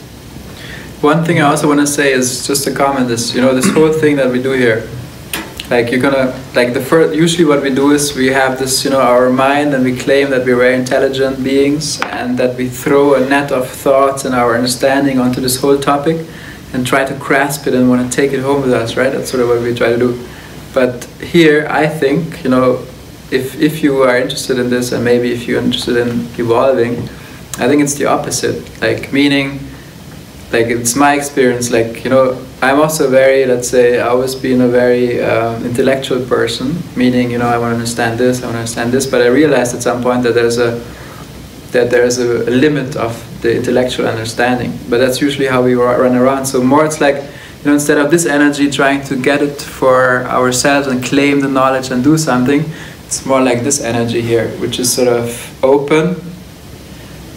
One thing I also want to say is just a comment is, you know, this whole thing that we do here, like you're gonna, like usually what we do is we have this, you know, our mind, and we claim that we're very intelligent beings and that we throw a net of thoughts and our understanding onto this whole topic and try to grasp it and want to take it home with us, right? That's sort of what we try to do. But here, I think, you know, if you are interested in this, and maybe if you're interested in evolving, I think it's the opposite. Like, meaning, like, it's my experience, like, you know, I'm also very, let's say, I always been a very intellectual person, meaning, you know, I want to understand this, I want to understand this, but I realized at some point that there's a limit of the intellectual understanding. But that's usually how we run around. So more it's like, you know, instead of this energy trying to get it for ourselves and claim the knowledge and do something, it's more like this energy here, which is sort of open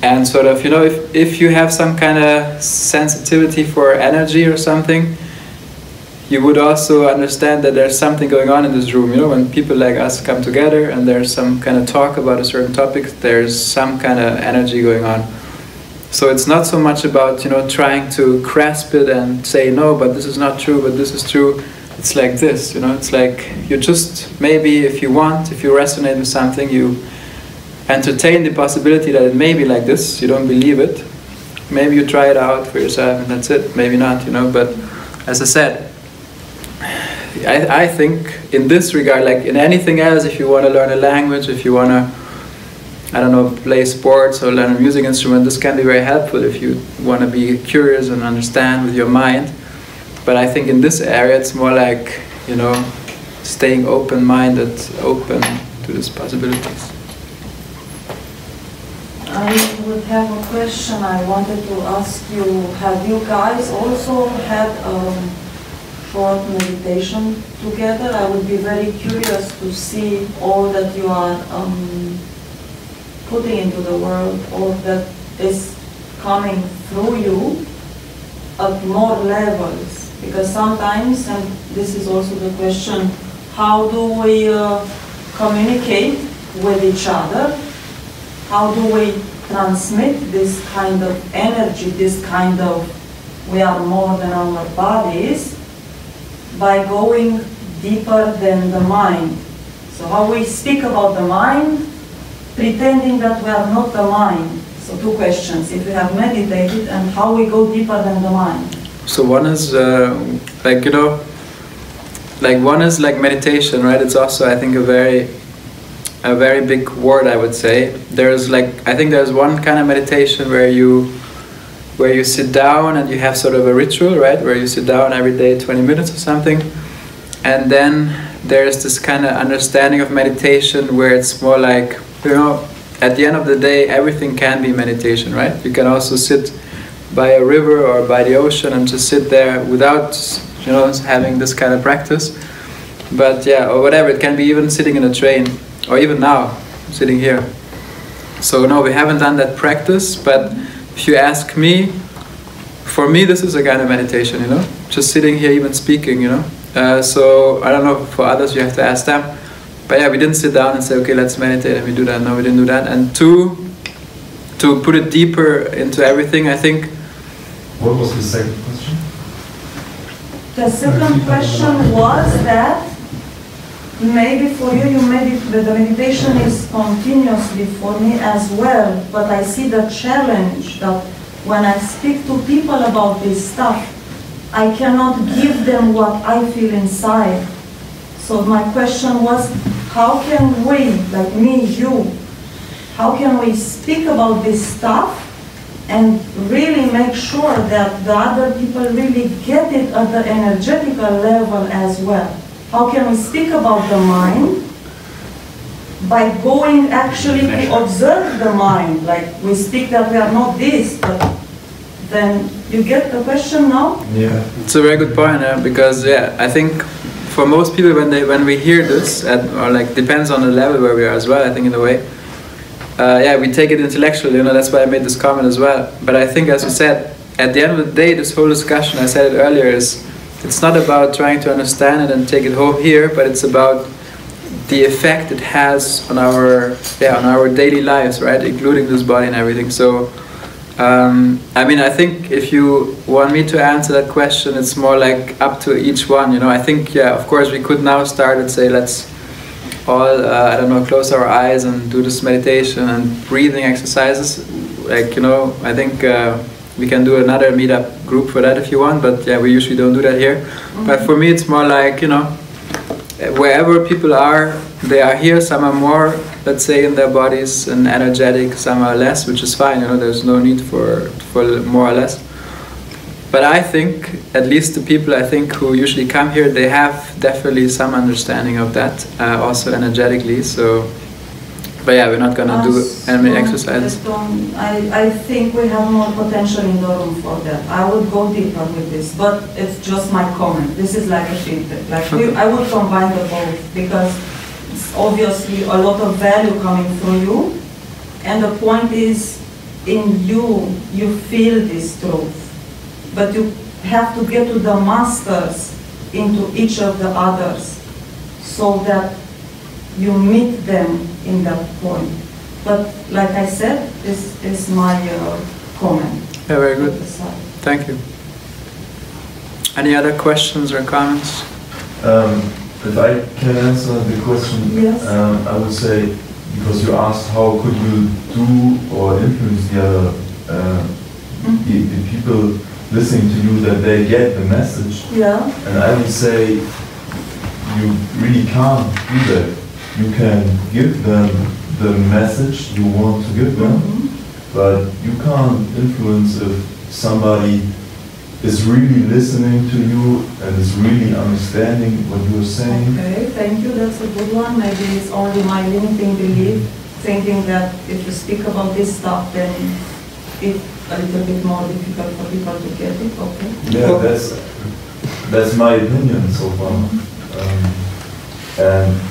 and sort of, you know, if you have some kind of sensitivity for energy or something, you would also understand that there's something going on in this room. You know, when people like us come together and there's some kind of talk about a certain topic, there's some kind of energy going on. So it's not so much about, you know, trying to grasp it and say, no, but this is not true, but this is true. It's like this, you know, it's like you just, maybe if you want, if you resonate with something, you entertain the possibility that it may be like this, you don't believe it. Maybe you try it out for yourself and that's it, maybe not, you know, but as I said, I think in this regard, like in anything else, if you want to learn a language, if you want to, I don't know, play sports or learn a music instrument, this can be very helpful if you want to be curious and understand with your mind. But I think in this area it's more like, you know, staying open-minded, open to these possibilities. I would have a question I wanted to ask you. Have you guys also had short meditation together? I would be very curious to see all that you are putting into the world, all that is coming through you at more levels. Because sometimes, and this is also the question, how do we communicate with each other? How do we transmit this kind of energy, this kind of, we are more than our bodies, by going deeper than the mind? So how we speak about the mind, pretending that we are not the mind. So two questions, if we have meditated, and how we go deeper than the mind. So one is like, you know, like one is like meditation, right? It's also, I think, a very big word, I would say. There's like, I think there's one kind of meditation where you sit down and you have sort of a ritual, right? Where you sit down every day 20 minutes or something. And then there's this kind of understanding of meditation where it's more like, you know, at the end of the day, everything can be meditation, right? You can also sit by a river or by the ocean and just sit there without, you know, having this kind of practice. But yeah, or whatever, it can be even sitting in a train, or even now, sitting here. So no, we haven't done that practice, but if you ask me, for me this is a kind of meditation, you know, just sitting here, even speaking, you know. So I don't know, for others you have to ask them. But yeah, we didn't sit down and say, okay, let's meditate, and we do that. No, we didn't do that. And two, to put it deeper into everything, I think. What was the second question? The second question was that maybe for you, the meditation is continuously for me as well, but I see the challenge that when I speak to people about this stuff, I cannot give them what I feel inside. So my question was, how can we, like me, you, how can we speak about this stuff and really make sure that the other people really get it at the energetical level as well? How can we speak about the mind by going actually to observe the mind? Like we speak that we are not this, but then you get the question now? Yeah. It's a very good point, because yeah, I think for most people when we hear this, or like depends on the level where we are as well, I think in a way, yeah, we take it intellectually, you know, that's why I made this comment as well. But I think, as you said, at the end of the day, this whole discussion, I said it earlier, is it's not about trying to understand it and take it home here, but it's about the effect it has on our daily lives, right, including this body and everything. So I mean, I think if you want me to answer that question, it's more like up to each one, you know. I think, yeah, of course we could now start and say, let's all I don't know, close our eyes and do this meditation and breathing exercises, like, you know. I think we can do another meetup group for that if you want, but yeah, we usually don't do that here. But for me it's more like, you know, wherever people are, they are here. Some are more, let's say, in their bodies and energetic, some are less, which is fine, you know, there's no need for more or less. But I think, at least the people I think who usually come here, they have definitely some understanding of that, also energetically. So, but yeah, we're not gonna do any exercises. I think we have more potential in the room for that. I would go deeper with this, but it's just my comment. This is like a feedback. Like I would combine the both, because it's obviously a lot of value coming through you, and the point is, in you feel this truth, but you have to get to the masters into each of the others, so that you meet them in that point. But like I said, this is my comment. Yeah, very good. Thank you. Any other questions or comments? If I can answer the question, yes. I would say, because you asked how could you do or influence the other the people listening to you, that they get the message. Yeah. And I would say you really can't do that. You can give them the message you want to give them, but you can't influence if somebody is really listening to you and is really understanding what you're saying. Okay, thank you, that's a good one. Maybe it's only my limiting belief, thinking that if you speak about this stuff, then it's a little bit more difficult for people to get it. Okay. Yeah, that's my opinion so far. And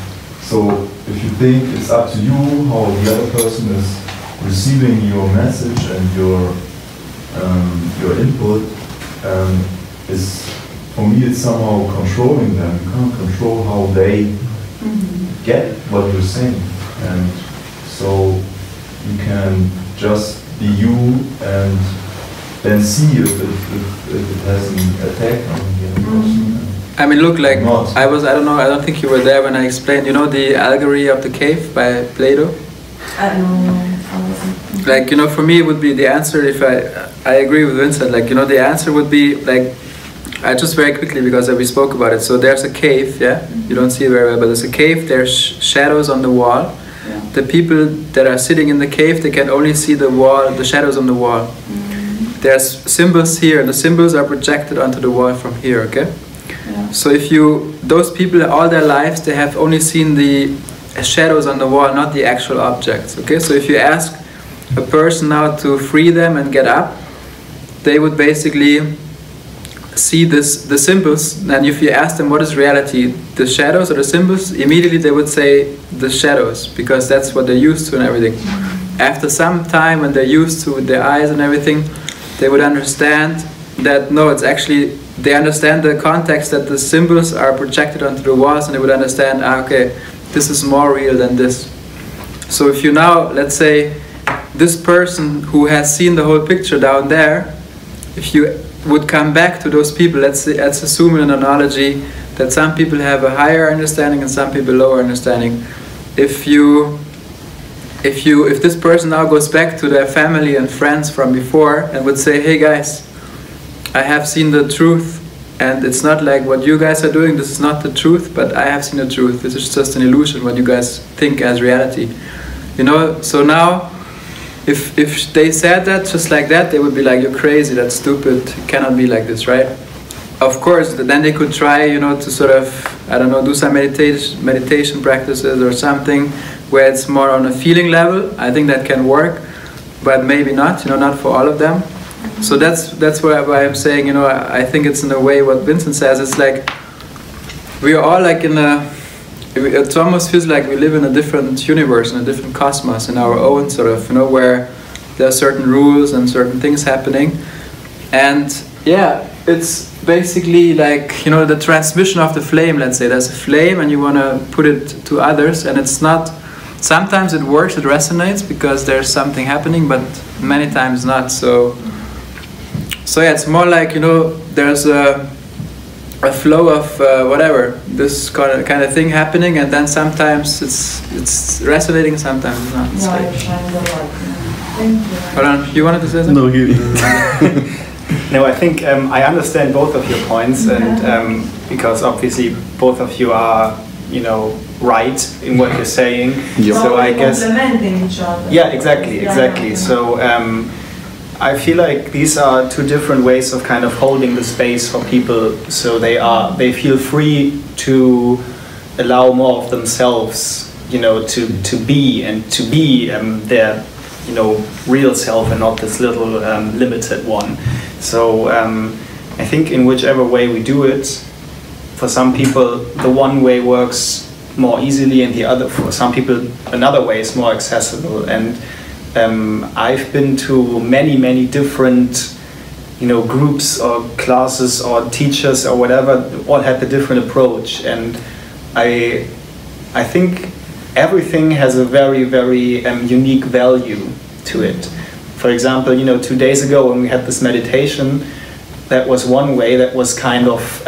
so if you think it's up to you how the other person is receiving your message and your input, is, for me, it's somehow controlling them. You can't control how they get what you're saying, and so you can just be you and then see if it has an effect on the other person. I mean, look, like, I don't think you were there when I explained, you know, the allegory of the cave by Plato? No, I wasn't. Like, you know, for me it would be the answer, if I agree with Vincent, like, you know, the answer would be, like, I just very quickly, because we spoke about it, so there's a cave, yeah? You don't see it very well, but there's a cave, there's shadows on the wall. Yeah. The people that are sitting in the cave, they can only see the wall, the shadows on the wall. There's symbols here, and the symbols are projected onto the wall from here, okay? Yeah. So if those people all their lives, they have only seen the shadows on the wall, not the actual objects, okay? So if you ask a person now to free them and get up, they would basically see the symbols, and if you ask them what is reality, the shadows or the symbols, immediately they would say the shadows, because that's what they're used to and everything. After some time, when they're used to with their eyes and everything, they would understand that no, it's actually, they understand the context that the symbols are projected onto the walls, and they would understand, okay, this is more real than this. So if you now, let's say, this person who has seen the whole picture down there, if you would come back to those people, let's assume in an analogy that some people have a higher understanding and some people lower understanding. If this person now goes back to their family and friends from before and would say, hey guys, I have seen the truth, and it's not like what you guys are doing, this is not the truth, but I have seen the truth, this is just an illusion, what you guys think as reality. You know, so now, if they said that just like that, they would be like, you're crazy, that's stupid, it cannot be like this, right? Of course, then they could try, you know, to sort of, I don't know, do some meditation practices or something where it's more on a feeling level. I think that can work, but maybe not, you know, not for all of them. So that's why I'm saying, you know, I think it's in a way what Vincent says, it's like, we are all like in a, it almost feels like we live in a different universe, in a different cosmos, in our own sort of, you know, where there are certain rules and certain things happening. And yeah, it's basically like, you know, the transmission of the flame. Let's say there's a flame and you want to put it to others, and it's not, sometimes it works, it resonates because there's something happening, but many times not. So yeah, it's more like, you know, there's a flow of whatever, this kind of thing happening, and then sometimes it's resonating, sometimes it's not. It's Thank you. Hold on, you wanted to say something? No, you. No, I think I understand both of your points, and because obviously both of you are, you know, right in what you're saying. Yep. So I guess Complementing each other. yeah, exactly. So I feel like these are two different ways of kind of holding the space for people, so they feel free to allow more of themselves, you know, to be their, you know, real self and not this little limited one. So I think in whichever way we do it, for some people the one way works more easily, and the other, for some people another way is more accessible. And I've been to many different, you know, groups or classes or teachers or whatever, all had a different approach, and I think everything has a very unique value to it. For example, you know, 2 days ago when we had this meditation, that was one way that was kind of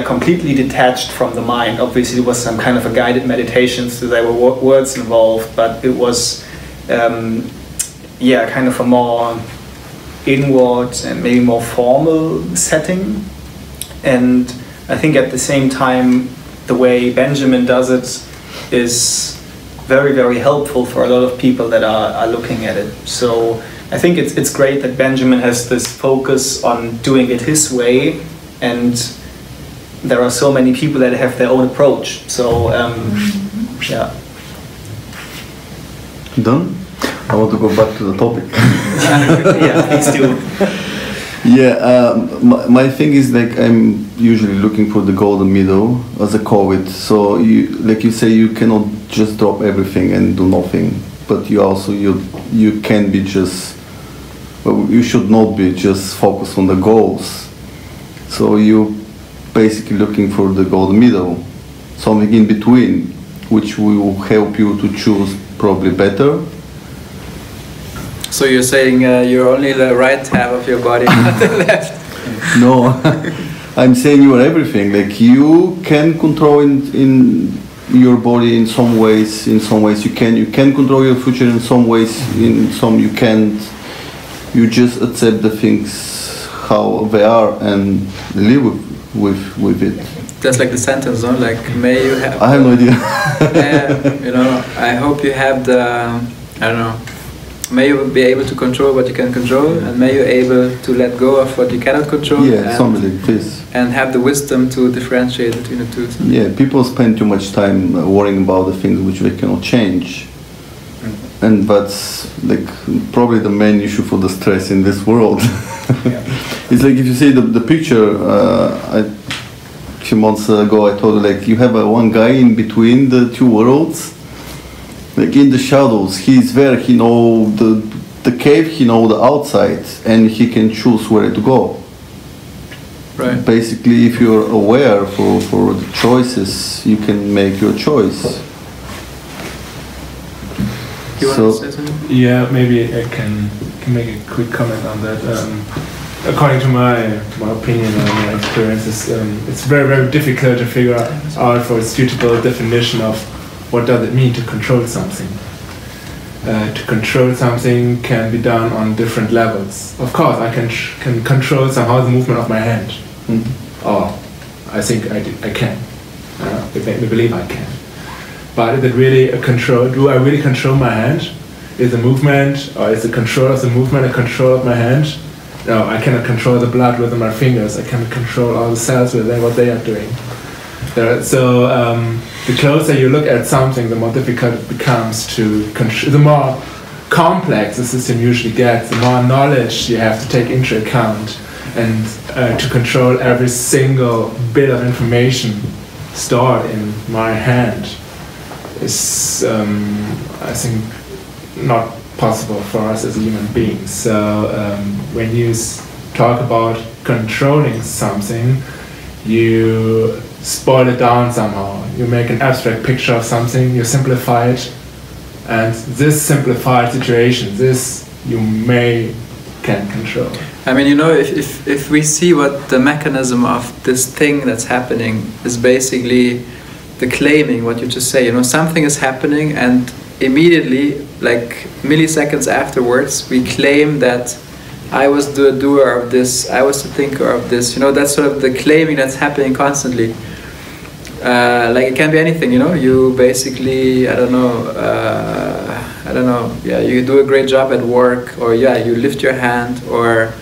completely detached from the mind. Obviously it was some kind of a guided meditation, so there were words involved, but it was kind of a more inward and maybe more formal setting. And I think at the same time the way Benjamin does it is very helpful for a lot of people that are looking at it. So I think it's great that Benjamin has this focus on doing it his way, and there are so many people that have their own approach. So yeah. Done? I want to go back to the topic. Yeah, please do. Yeah, my thing is, like, I'm usually looking for the golden middle as a COVID. So you, like you say, you cannot just drop everything and do nothing, but you also you can be just, well, you should not be just focused on the goals. So you basically looking for the golden middle, something in between, which will help you to choose probably better. So you're saying you're only the right half of your body, not the left? No, I'm saying you are everything. Like, you can control in your body in some ways. In some ways you can control your future. In some ways, in some you can't. You just accept the things how they are and live with it. That's like the sentence, no? Like, may you have... I have no idea. You know, I hope you have the, I don't know, may you be able to control what you can control, and may you able to let go of what you cannot control. Yeah, something like this. And have the wisdom to differentiate between the two. Yeah, people spend too much time worrying about the things which they cannot change. And that's like probably the main issue for the stress in this world. It's like, if you see the picture, a few months ago I told you, like, you have one guy in between the two worlds, like in the shadows. He's there, he know the cave, he know the outside, and he can choose where to go. Right. Basically, if you're aware for the choices, you can make your choice. You want to say something? Yeah, maybe I can make a quick comment on that. According to my opinion and my experiences, it's very difficult to figure out for a suitable definition of what does it mean to control something. To control something can be done on different levels. Of course, I can control somehow the movement of my hand. Or I think I can. It made me believe I can. But is it really a control? Do I really control my hand? Is the movement, or is the control of the movement a control of my hand? No, I cannot control the blood with my fingers. I cannot control all the cells with what they are doing. So the closer you look at something, the more difficult it becomes to control. The more complex the system usually gets, the more knowledge you have to take into account, and to control every single bit of information stored in my hand is, I think, not possible for us as human beings. So when you talk about controlling something, you spoil it down somehow. You make an abstract picture of something, you simplify it, and this simplified situation, this you can control. I mean, you know, if we see what the mechanism of this thing that's happening is basically the claiming, what you just say, you know, something is happening and immediately, like milliseconds afterwards, we claim that I was the doer of this, I was the thinker of this, you know, that's sort of the claiming that's happening constantly. Like it can be anything, you know, you basically, I don't know, yeah, you do a great job at work, or yeah, you lift your hand, or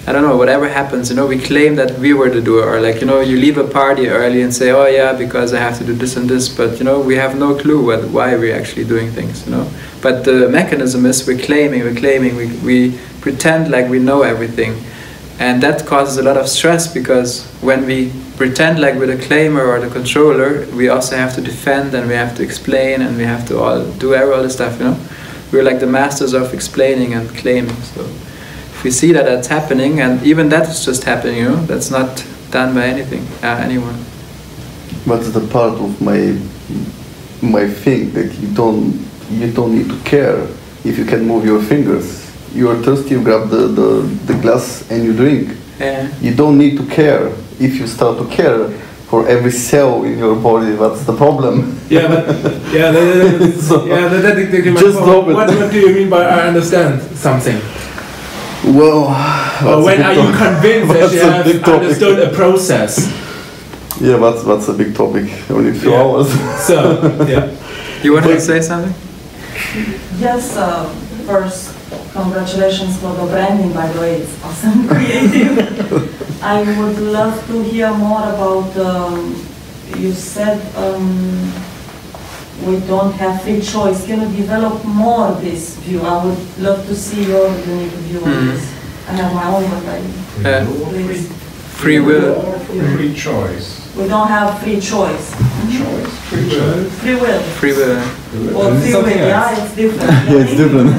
I don't know, whatever happens, you know, we claim that we were the doer, or like, you know, you leave a party early and say, oh yeah, because I have to do this and this, but you know, we have no clue why we're actually doing things, you know. But the mechanism is we're claiming, we pretend like we know everything. And that causes a lot of stress, because when we pretend like we're the claimer or the controller, we also have to defend and we have to explain and we have to do all this stuff, you know. We're like the masters of explaining and claiming. So if we see that that's happening, and even that is just happening, you know, that's not done by anyone. What's the part of my thing that you don't need to care if you can move your fingers. You are thirsty, you grab the glass and you drink. Yeah. You don't need to care. If you start to care for every cell in your body, what's the problem? Yeah, but So, just stop it. What do you mean by I understand something? Well, or when are you convinced that you have understood a process? Yeah, that's a big topic. Only a few hours. So, yeah. You wanted to say something? Yes, first, congratulations for the branding, by the way, it's awesome, creative. I would love to hear more about, you said we don't have free choice. Can you develop more this view? I would love to see your unique view on this. I have my own, but I free will. Free choice. We don't have free choice. Free will. Free will. Free will. Or free will, yeah, it's different. Yeah, it's different.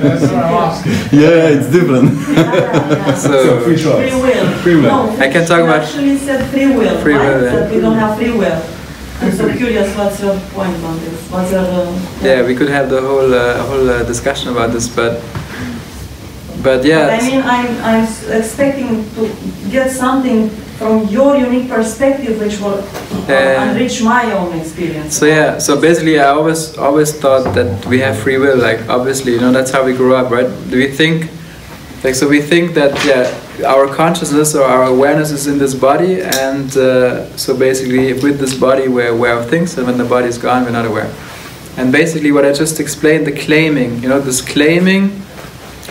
That's what I'm asking. Yeah, it's different. Yeah. So free choice. Free will. Free will. No, I can talk about actually said free will, free right? will, yeah. That we don't have free will. I'm so curious, what's your point on this? What's your... yeah, we could have the whole discussion about this, but yeah. I mean, I'm expecting to get something from your unique perspective, which will enrich my own experience. So yeah, so basically, I always thought that we have free will. Like obviously, you know, that's how we grew up, right? Do we think, like, so we think that our consciousness or our awareness is in this body, and so basically, with this body, we're aware of things, and when the body is gone, we're not aware. And basically, what I just explained, the claiming, you know, this claiming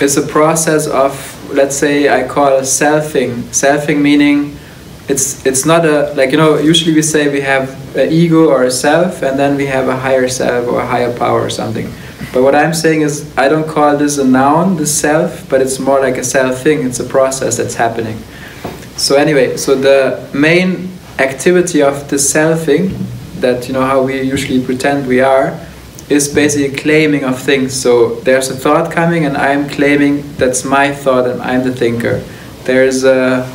is a process of, let's say, I call selfing. Selfing meaning it's not a, like, you know, usually we say we have an ego or a self, and then we have a higher self or a higher power or something. But what I'm saying is, I don't call this a noun, this self, but it's more like a self thing. It's a process that's happening. So anyway, so the main activity of the selfing, that, you know, how we usually pretend we are, is basically claiming of things. So there's a thought coming and I'm claiming that's my thought and I'm the thinker. There's a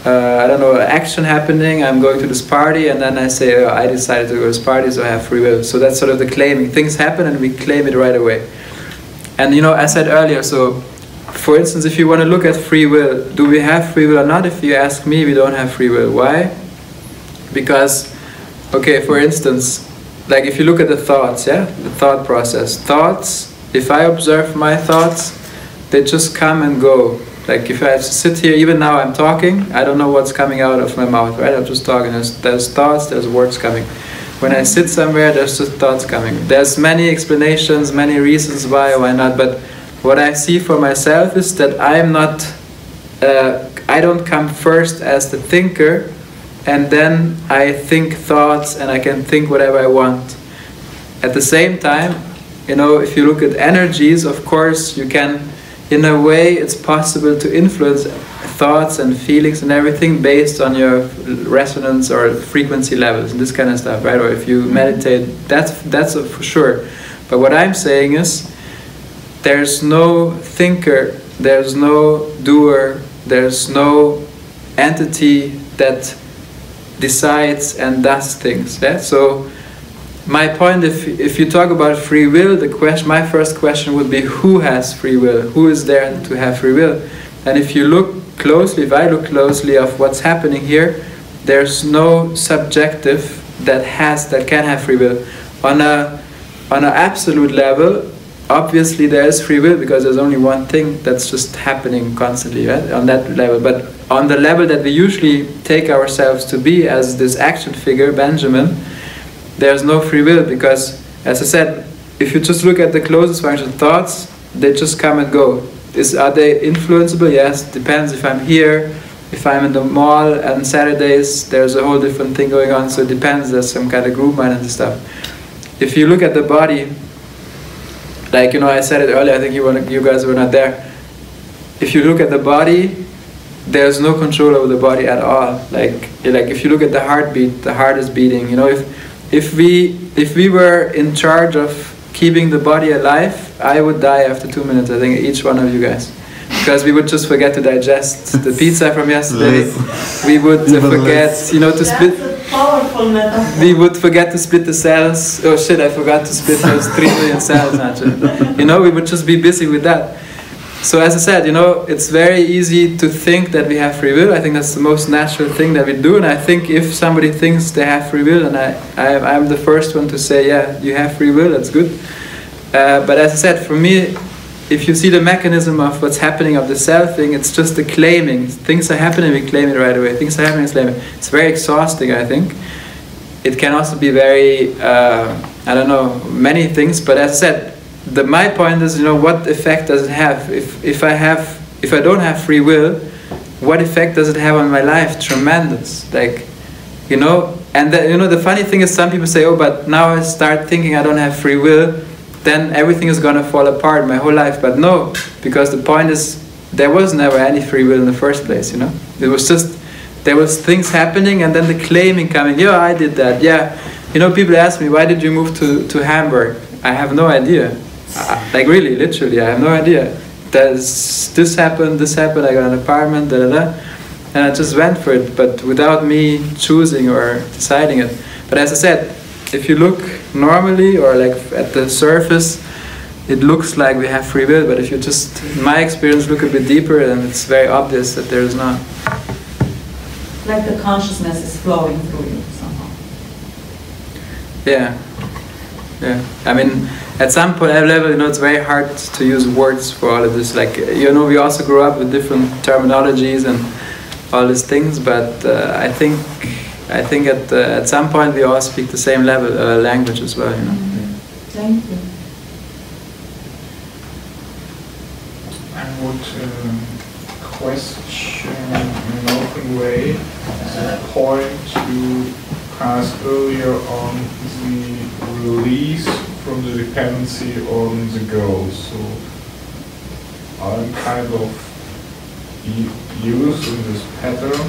I don't know, action happening, I'm going to this party, and then I say, oh, I decided to go to this party, so I have free will. So that's sort of the claiming. Things happen and we claim it right away. And you know, I said earlier, so for instance, if you want to look at free will, do we have free will or not? If you ask me, we don't have free will. Why? Because, okay, for instance, like if you look at the thoughts, yeah, the thought process. Thoughts, if I observe my thoughts, they just come and go. Like if I sit here, even now I'm talking, I don't know what's coming out of my mouth, right? I'm just talking, there's thoughts, there's words coming. When I sit somewhere, there's just thoughts coming. There's many explanations, many reasons why not, but what I see for myself is that I'm not, I don't come first as the thinker, and then I think thoughts and I can think whatever I want. At the same time, you know, if you look at energies, of course you can, in a way, it's possible to influence thoughts and feelings and everything based on your resonance or frequency levels and this kind of stuff, right? Or if you meditate, that's for sure. But what I'm saying is, there's no thinker, there's no doer, There's no entity that decides and does things. Yeah? So my point, if you talk about free will, my first question would be, who has free will? Who is there to have free will? And if you look closely, if I look closely of what's happening here, there's no subjective that can have free will. On an absolute level, obviously there is free will because there's only one thing that's just happening constantly, right? On that level. But on the level that we usually take ourselves to be as this action figure, Benjamin, there's no free will because, as I said, if you just look at the closest function, thoughts, they just come and go. Are they influenceable? Yes, depends if I'm here. If I'm in the mall on Saturdays, there's a whole different thing going on, so it depends, there's some kind of group mind and stuff. If you look at the body, like, I said it earlier, I think you guys were not there. If you look at the body, there's no control over the body at all. Like if you look at the heartbeat, the heart is beating. If we were in charge of keeping the body alive, I would die after 2 minutes, I think, each one of you guys. Because we would just forget to digest the pizza from yesterday. We would forget, to split. That's a powerful metaphor. We would forget to split the cells. Oh shit, I forgot to split those 3 million cells, actually. We would just be busy with that. So as I said, it's very easy to think that we have free will. I think that's the most natural thing that we do. And I think if somebody thinks they have free will, and I'm the first one to say, yeah, you have free will, that's good. But as I said, for me, if you see the mechanism of what's happening of the cell thing, it's just the claiming. Things are happening, we claim it right away. Things are happening, we claim it. It's very exhausting, I think. It can also be very, many things. But as I said, my point is, what effect does it have? If I don't have free will, what effect does it have on my life? Tremendous. And the funny thing is, some people say, oh, but now I start thinking I don't have free will, then everything is going to fall apart, my whole life. But no, because the point is, there was never any free will in the first place, It was just, there was things happening and then the claiming coming, yeah, I did that, yeah. People ask me, why did you move to Hamburg? I have no idea. Really, literally, I have no idea. This happened, I got an apartment, da da da. And I just went for it, but without me choosing or deciding it. But as I said, if you look normally or at the surface, it looks like we have free will, but if you just, in my experience, look a bit deeper, then it's very obvious that there is not. Like the consciousness is flowing through you somehow. Yeah. I mean, at some point, level, it's very hard to use words for all of this. We also grew up with different terminologies and all these things, but I think at some point we all speak the same language as well, Thank you. I would question in an open way the point you asked earlier on the release from the dependency on the goal. So I'm kind of used in this pattern,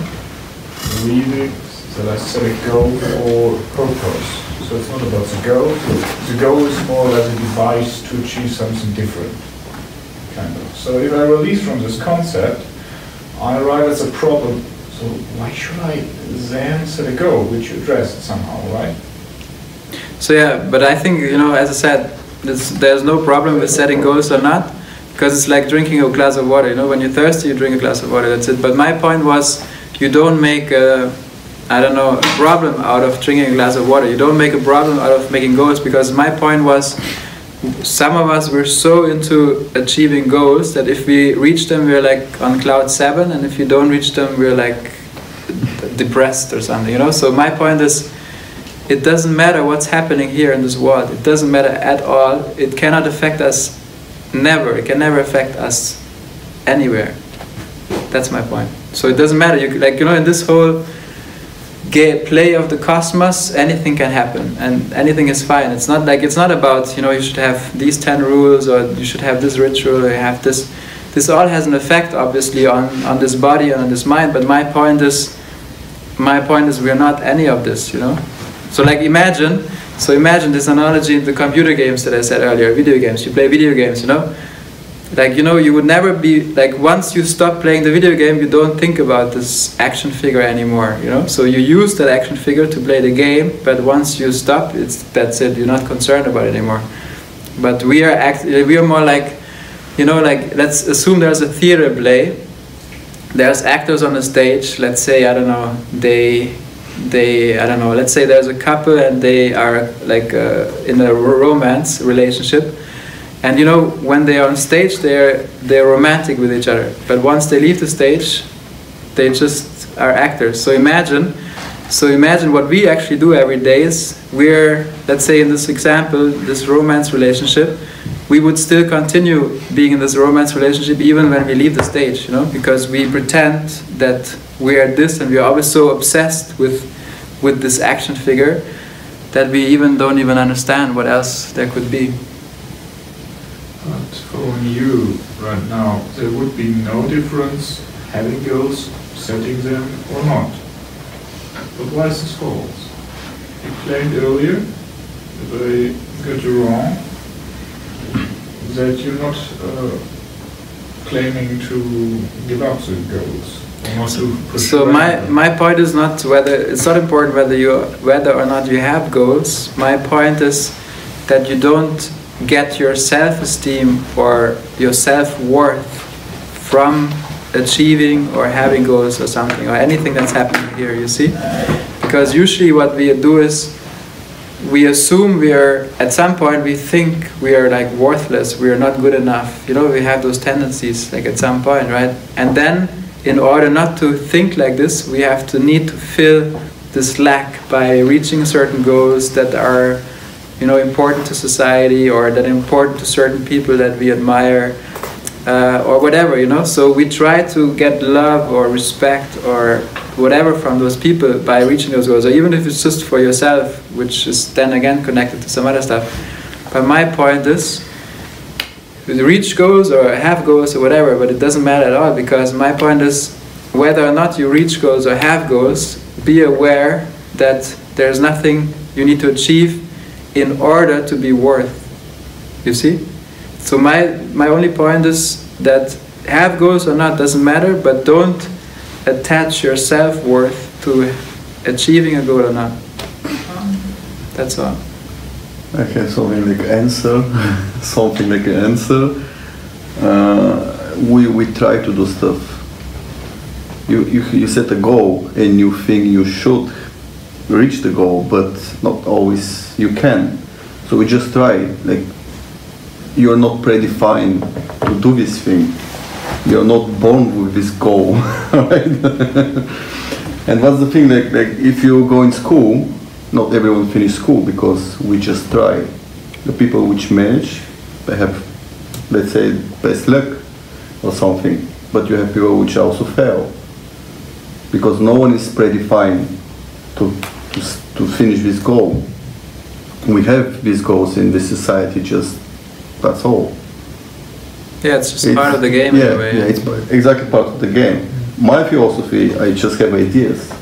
reading that I set a goal for a purpose. So it's not about the goal. The goal is more or less a device to achieve something different, kind of. So if I release from this concept, I arrive at a problem. So why should I then set a goal, which you addressed somehow, right? So yeah, but I think, as I said, there's no problem with setting goals or not, because it's like drinking a glass of water. When you're thirsty, you drink a glass of water, that's it. But my point was, you don't make a problem out of drinking a glass of water. You don't make a problem out of making goals, because my point was, some of us were so into achieving goals that if we reach them, we're on cloud 7, and if you don't reach them, we're depressed or something, So my point is, it doesn't matter what's happening here in this world. It doesn't matter at all. It cannot affect us, never. It can never affect us anywhere. That's my point. So it doesn't matter. In this whole play of the cosmos, anything can happen, and anything is fine. It's not about, you should have these 10 rules, or you should have this ritual, or you have this. This all has an effect, obviously, on this body and on this mind. But my point is, we're not any of this, So imagine this analogy in the computer games that I said earlier, video games. You play video games, like, you know, you would never be, like, once you stop playing the video game, you don't think about this action figure anymore, you know? So you use that action figure to play the game, but once you stop, that's it, you're not concerned about it anymore. But we are more like, you know, like, let's assume there's a theater play, there's actors on the stage, let's say, I don't know, I don't know, let's say there's a couple and they are like in a romance relationship. And you know, when they are on stage, they're romantic with each other. But once they leave the stage, they just are actors. So imagine what we actually do every day is we're, let's say in this example, this romance relationship, we would still continue being in this romance relationship even when we leave the stage, you know, because we pretend that we are this, and we are always so obsessed with this action figure that we don't even understand what else there could be. But for you right now, there would be no difference having goals, setting them or not. But why is this false? You claimed earlier, if I got you wrong, that you're not claiming to give up the goals. So my point is not whether, it's not important whether or not you have goals. My point is that you don't get your self-esteem or your self-worth from achieving or having goals or something, or anything that's happening here, you see? Because usually what we do is we assume at some point we think we are like worthless, we are not good enough. You know, we have those tendencies like at some point, right? And then in order not to think like this, we need to fill this lack by reaching certain goals that are, you know, important to society or that are important to certain people that we admire, or whatever, you know. So we try to get love or respect or whatever from those people by reaching those goals, or even if it's just for yourself, which is then again connected to some other stuff. But my point is, you reach goals or have goals or whatever, but it doesn't matter at all, because my point is, whether or not you reach goals or have goals, be aware that there's nothing you need to achieve in order to be worth. You see? So my only point is that have goals or not doesn't matter, but don't attach your self-worth to achieving a goal or not. That's all. Okay, something like answer. Something like an answer. We try to do stuff. You set a goal and you think you should reach the goal, but not always you can. So we just try. Like, you're not predefined to do this thing. You're not born with this goal, right? And what's the thing? Like if you go in school, not everyone finish school because we just try. The people which manage, they have, let's say, best luck or something. But you have people which also fail because no one is predefined to finish this goal. We have these goals in this society, just that's all. Yeah, it's just part of the game in a way. Yeah, it's exactly part of the game. My philosophy, I just have ideas,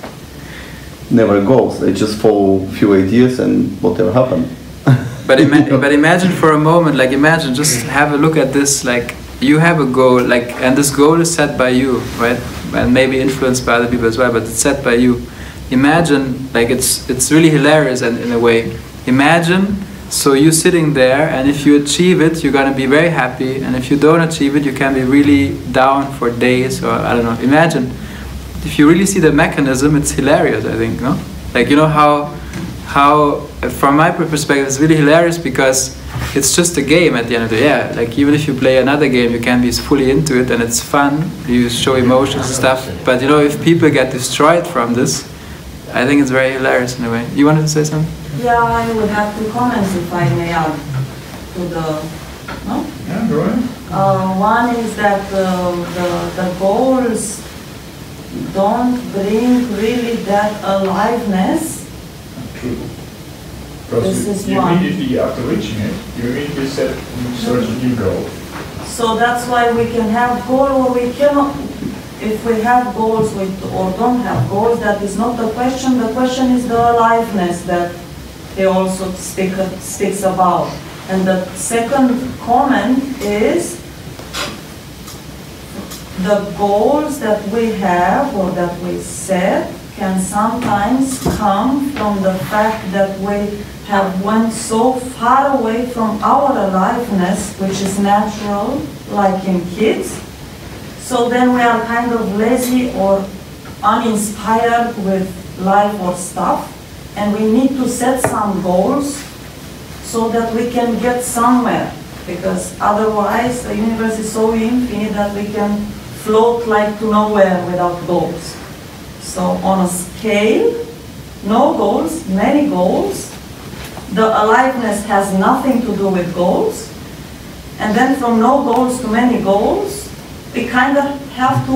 never goals. I just follow few ideas and whatever happens. But imagine for a moment, like imagine, just have a look at this, like you have a goal, like, and this goal is set by you, right? And maybe influenced by other people as well, but it's set by you. Imagine, like it's really hilarious and in a way. Imagine, so you're sitting there, and if you achieve it, you're gonna be very happy, and if you don't achieve it, you can be really down for days, or I don't know. Imagine, if you really see the mechanism, it's hilarious, I think, no? Like, you know how from my perspective, it's really hilarious because it's just a game at the end of the day. Yeah, like even if you play another game, you can be fully into it, and it's fun, you show emotions and stuff, but you know, if people get destroyed from this, I think it's very hilarious in a way. You wanted to say something? Yeah, I would have two comments if I may add to the, no? Yeah, go ahead. One is that the goals don't bring really that aliveness. True. Because This is you one. immediately after reaching it, you immediately set in search of new goal. So that's why we can have goal or we cannot. If we have goals or don't have goals, that is not the question. The question is the aliveness that he also speaks about. And the second comment is the goals that we have or that we set can sometimes come from the fact that we have went so far away from our aliveness, which is natural, like in kids. So then we are kind of lazy or uninspired with life or stuff, and we need to set some goals so that we can get somewhere, because otherwise the universe is so infinite that we can float like to nowhere without goals. So on a scale, no goals, many goals, the aliveness has nothing to do with goals, and then from no goals to many goals, we kind of have to,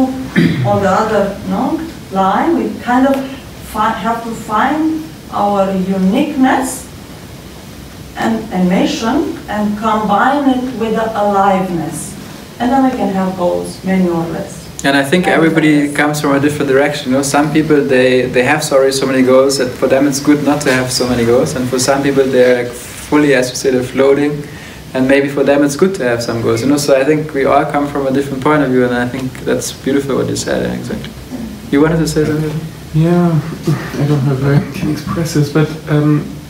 on the other line, we kind of have to find our uniqueness and mission and combine it with the aliveness. And then we can have goals, many or less. And I think everybody comes from a different direction. You know, some people they have so many goals that for them it's good not to have so many goals, and for some people they're like fully, as you say, they're floating, and maybe for them it's good to have some goals. You know, so I think we all come from a different point of view, and I think that's beautiful what you said. Exactly. You wanted to say something? Yeah, I don't know if I can express this, but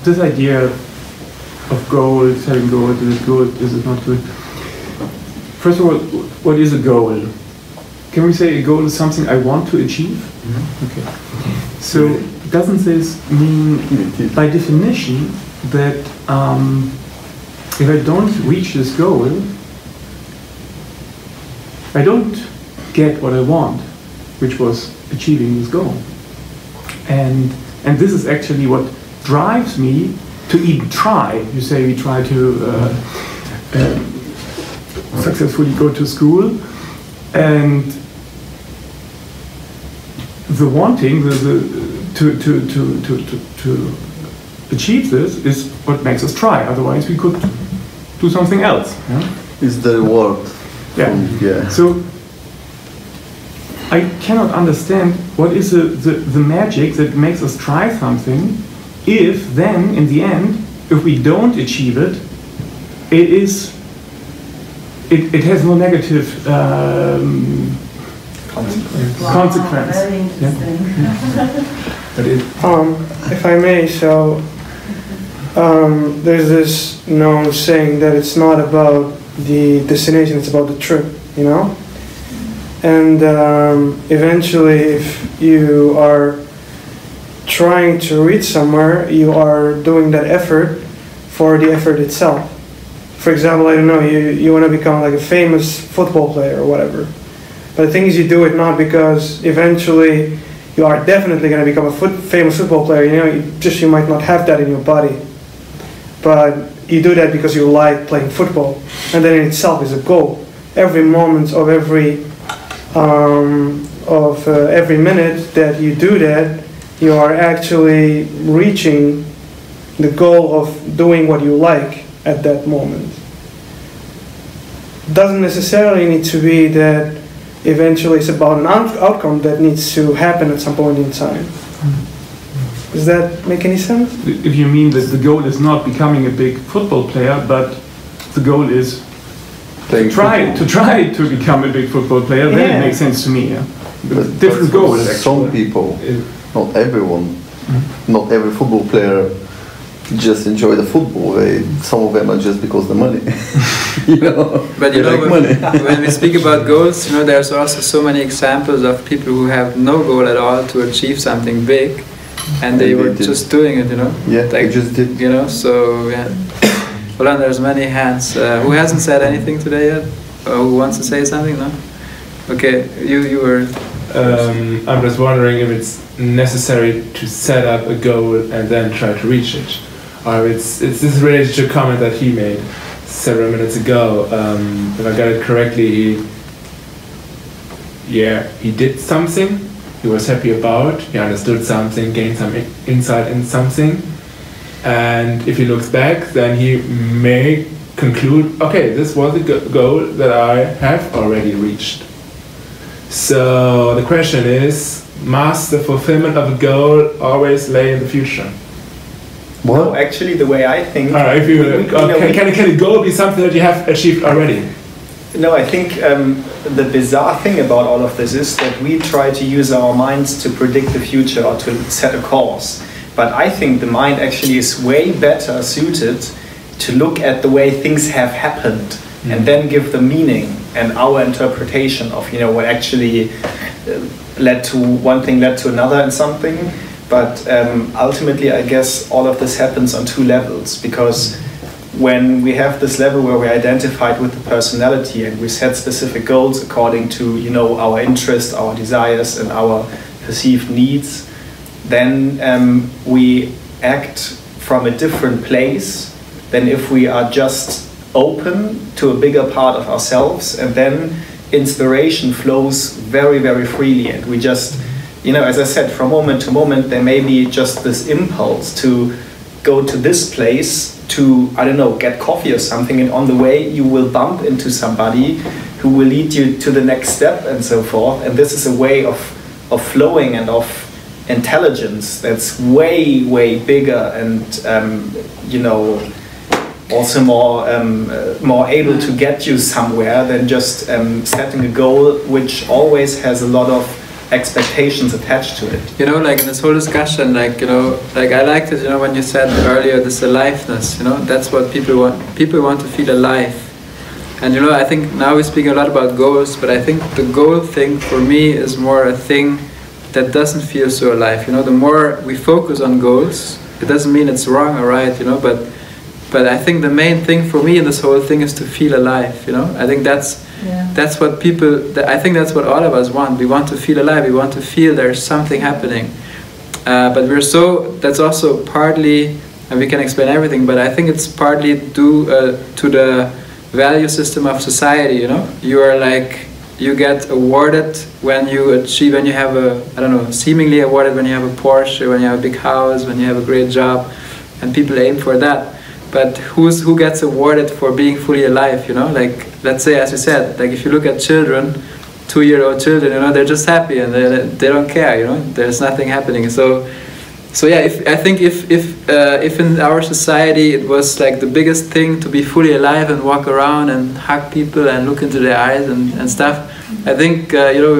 this idea of goals, having goals, is it good, is it not good? First of all, what is a goal? Can we say a goal is something I want to achieve? Mm-hmm. Okay. So doesn't this mean, by definition, that if I don't reach this goal, I don't get what I want, which was achieving this goal. And this is actually what drives me to even try. You say we try to successfully go to school, and the wanting to achieve this is what makes us try. Otherwise, we could do something else. Yeah? It's the reward. Yeah. So I cannot understand what is the magic that makes us try something, if then, in the end, if we don't achieve it, it has no negative consequence. Very interesting. If I may, so there's this known saying that it's not about the destination, it's about the trip, you know? And eventually, if you are trying to reach somewhere, you are doing that effort for the effort itself. For example, I don't know, you want to become like a famous football player or whatever. But the thing is, you do it not because eventually you are definitely going to become a famous football player. You know, you might not have that in your body. But you do that because you like playing football. And that in itself is a goal. Every moment of every minute that you do that, you are actually reaching the goal of doing what you like at that moment. Doesn't necessarily need to be that eventually it's about an outcome that needs to happen at some point in time. Does that make any sense? If you mean that the goal is not becoming a big football player, but the goal is to try to become a big football player, then it makes sense to me. Yeah? But different goals. Some people, not everyone, not every football player just enjoy the football. Some of them are just because the money. You know, but you know, when we speak about goals, you know, there's also so many examples of people who have no goal at all to achieve something big, and they were just doing it, you know. Yeah, they just did. You know, so yeah. Hold on, there's many hands. Who hasn't said anything today yet? Who wants to say something? No. Okay, you were. I'm just wondering if it's necessary to set up a goal and then try to reach it, or it's this is related to a comment that he made several minutes ago. If I got it correctly, he did something he was happy about, he understood something, gained some insight in something, and if he looks back, then he may conclude, okay, this was a goal that I have already reached. So the question is, must the fulfillment of a goal always lay in the future? Well, no, actually, the way I think, can a goal be something that you have achieved already? No, I think the bizarre thing about all of this is that we try to use our minds to predict the future or to set a course. But I think the mind actually is way better suited to look at the way things have happened and then give the meaning and our interpretation of, you know, what actually led to one thing, led to another and something. But ultimately, I guess all of this happens on two levels, because when we have this level where we're identified with the personality and we set specific goals according to, you know, our interests, our desires, and our perceived needs, then we act from a different place than if we are just open to a bigger part of ourselves, and then inspiration flows very, very freely, and we just, you know, as I said, from moment to moment, there may be just this impulse to go to this place to, I don't know, get coffee or something, and on the way you will bump into somebody who will lead you to the next step and so forth. And this is a way of flowing and of intelligence that's way, way bigger and, you know, also more able to get you somewhere than just setting a goal which always has a lot of expectations attached to it. You know, like in this whole discussion, like, you know, like I liked it, you know, when you said earlier, this aliveness, you know, that's what people want. People want to feel alive. And, you know, I think now we're speaking a lot about goals, but I think the goal thing for me is more a thing that doesn't feel so alive. You know, the more we focus on goals, it doesn't mean it's wrong or right, you know, but I think the main thing for me in this whole thing is to feel alive, you know. I think that's what people, I think that's what all of us want. We want to feel alive, we want to feel there's something happening. But that's also partly, and we can explain everything, but I think it's partly due to the value system of society, you know. You get awarded when you have I don't know, seemingly awarded when you have a Porsche, when you have a big house, when you have a great job, and people aim for that. But who gets awarded for being fully alive, you know? Like, let's say, as you said, like if you look at children, 2-year-old children, you know, they're just happy and they don't care, you know? There's nothing happening. So yeah, I think if in our society it was like the biggest thing to be fully alive and walk around and hug people and look into their eyes and stuff, I think, you know,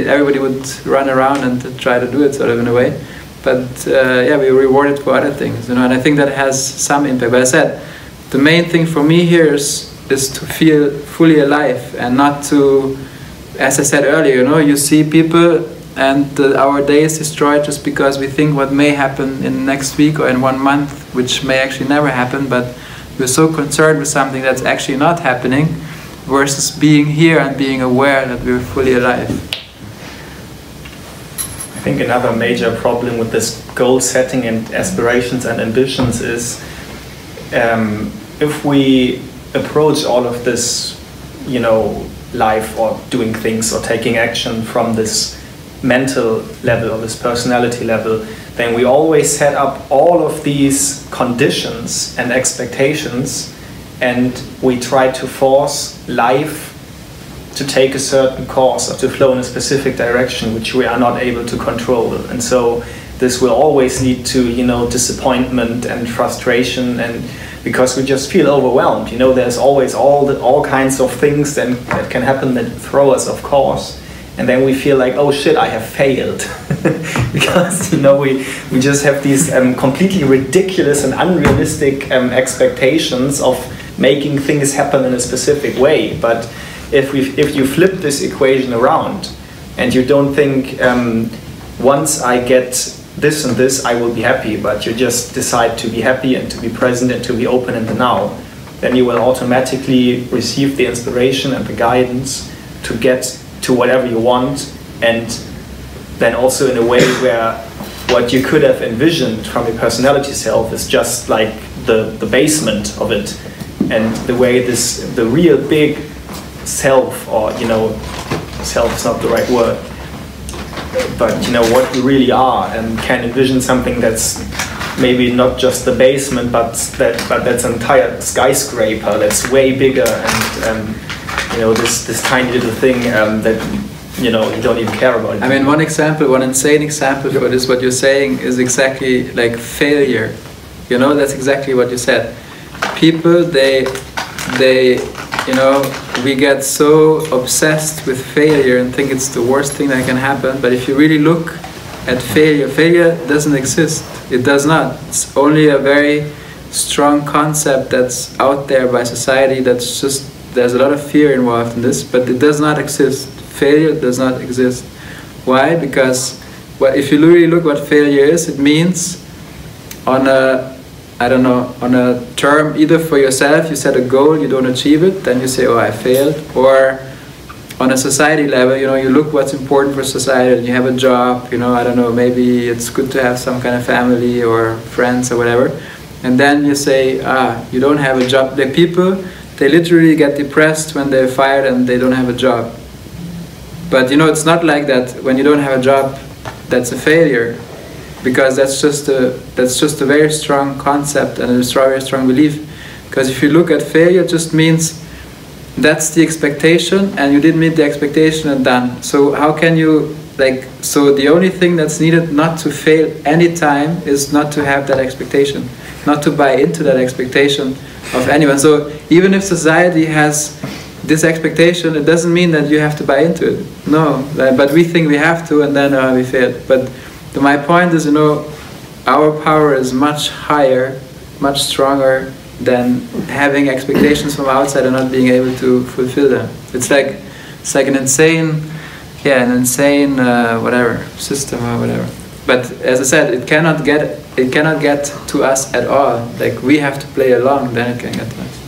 everybody would run around and try to do it sort of in a way. But yeah, we reward it for other things, you know, and I think that has some impact. But I said, the main thing for me here is to feel fully alive and not to, as I said earlier, you know, you see people and our day is destroyed just because we think what may happen in next week or in 1 month, which may actually never happen, but we're so concerned with something that's actually not happening versus being here and being aware that we're fully alive. I think another major problem with this goal setting and aspirations and ambitions is if we approach all of this, you know, life or doing things or taking action from this mental level or this personality level, then we always set up all of these conditions and expectations, and we try to force life to take a certain course or to flow in a specific direction which we are not able to control. And so this will always lead to, you know, disappointment and frustration, and because we just feel overwhelmed. You know, there's always all kinds of things that can happen that throw us off course, and then we feel like, oh shit, I have failed. Because, you know, we just have these completely ridiculous and unrealistic expectations of making things happen in a specific way. But if you flip this equation around and you don't think once I get this and this I will be happy, but you just decide to be happy and to be present and to be open in the now, then you will automatically receive the inspiration and the guidance to get to whatever you want, and then also in a way where what you could have envisioned from your personality self is just like the basement of it, and the way the real big self, or, you know, self is not the right word, but, you know, what we really are, and can envision something that's maybe not just the basement, but that's an entire skyscraper that's way bigger, and you know, this tiny little thing that, you know, you don't even care about. I mean, one insane example for this, what you're saying, is exactly like failure. You know, that's exactly what you said. People, they you know, we get so obsessed with failure and think it's the worst thing that can happen. But if you really look at failure, failure doesn't exist. It does not. It's only a very strong concept that's out there by society. That's just, there's a lot of fear involved in this, but it does not exist. Failure does not exist. Why? Because if you really look what failure is, it means on a, I don't know, on a term either for yourself, you set a goal, you don't achieve it, then you say, oh, I failed. Or on a society level, you know, you look what's important for society, and you have a job, you know, I don't know, maybe it's good to have some kind of family or friends or whatever. And then you say, you don't have a job. The people, they literally get depressed when they're fired and they don't have a job. But you know, it's not like that. When you don't have a job, that's a failure. Because that's just a very strong concept and a very strong belief. Because if you look at failure, it just means that's the expectation and you didn't meet the expectation and done. So how can you, like, so the only thing that's needed not to fail any time is not to have that expectation, not to buy into that expectation of anyone. So even if society has this expectation, it doesn't mean that you have to buy into it. No, but we think we have to, and then we failed. But my point is, you know, our power is much higher, much stronger than having expectations from outside and not being able to fulfill them. It's like an insane, whatever system or whatever. But as I said, it cannot get to us at all. Like we have to play along, then it can get to us.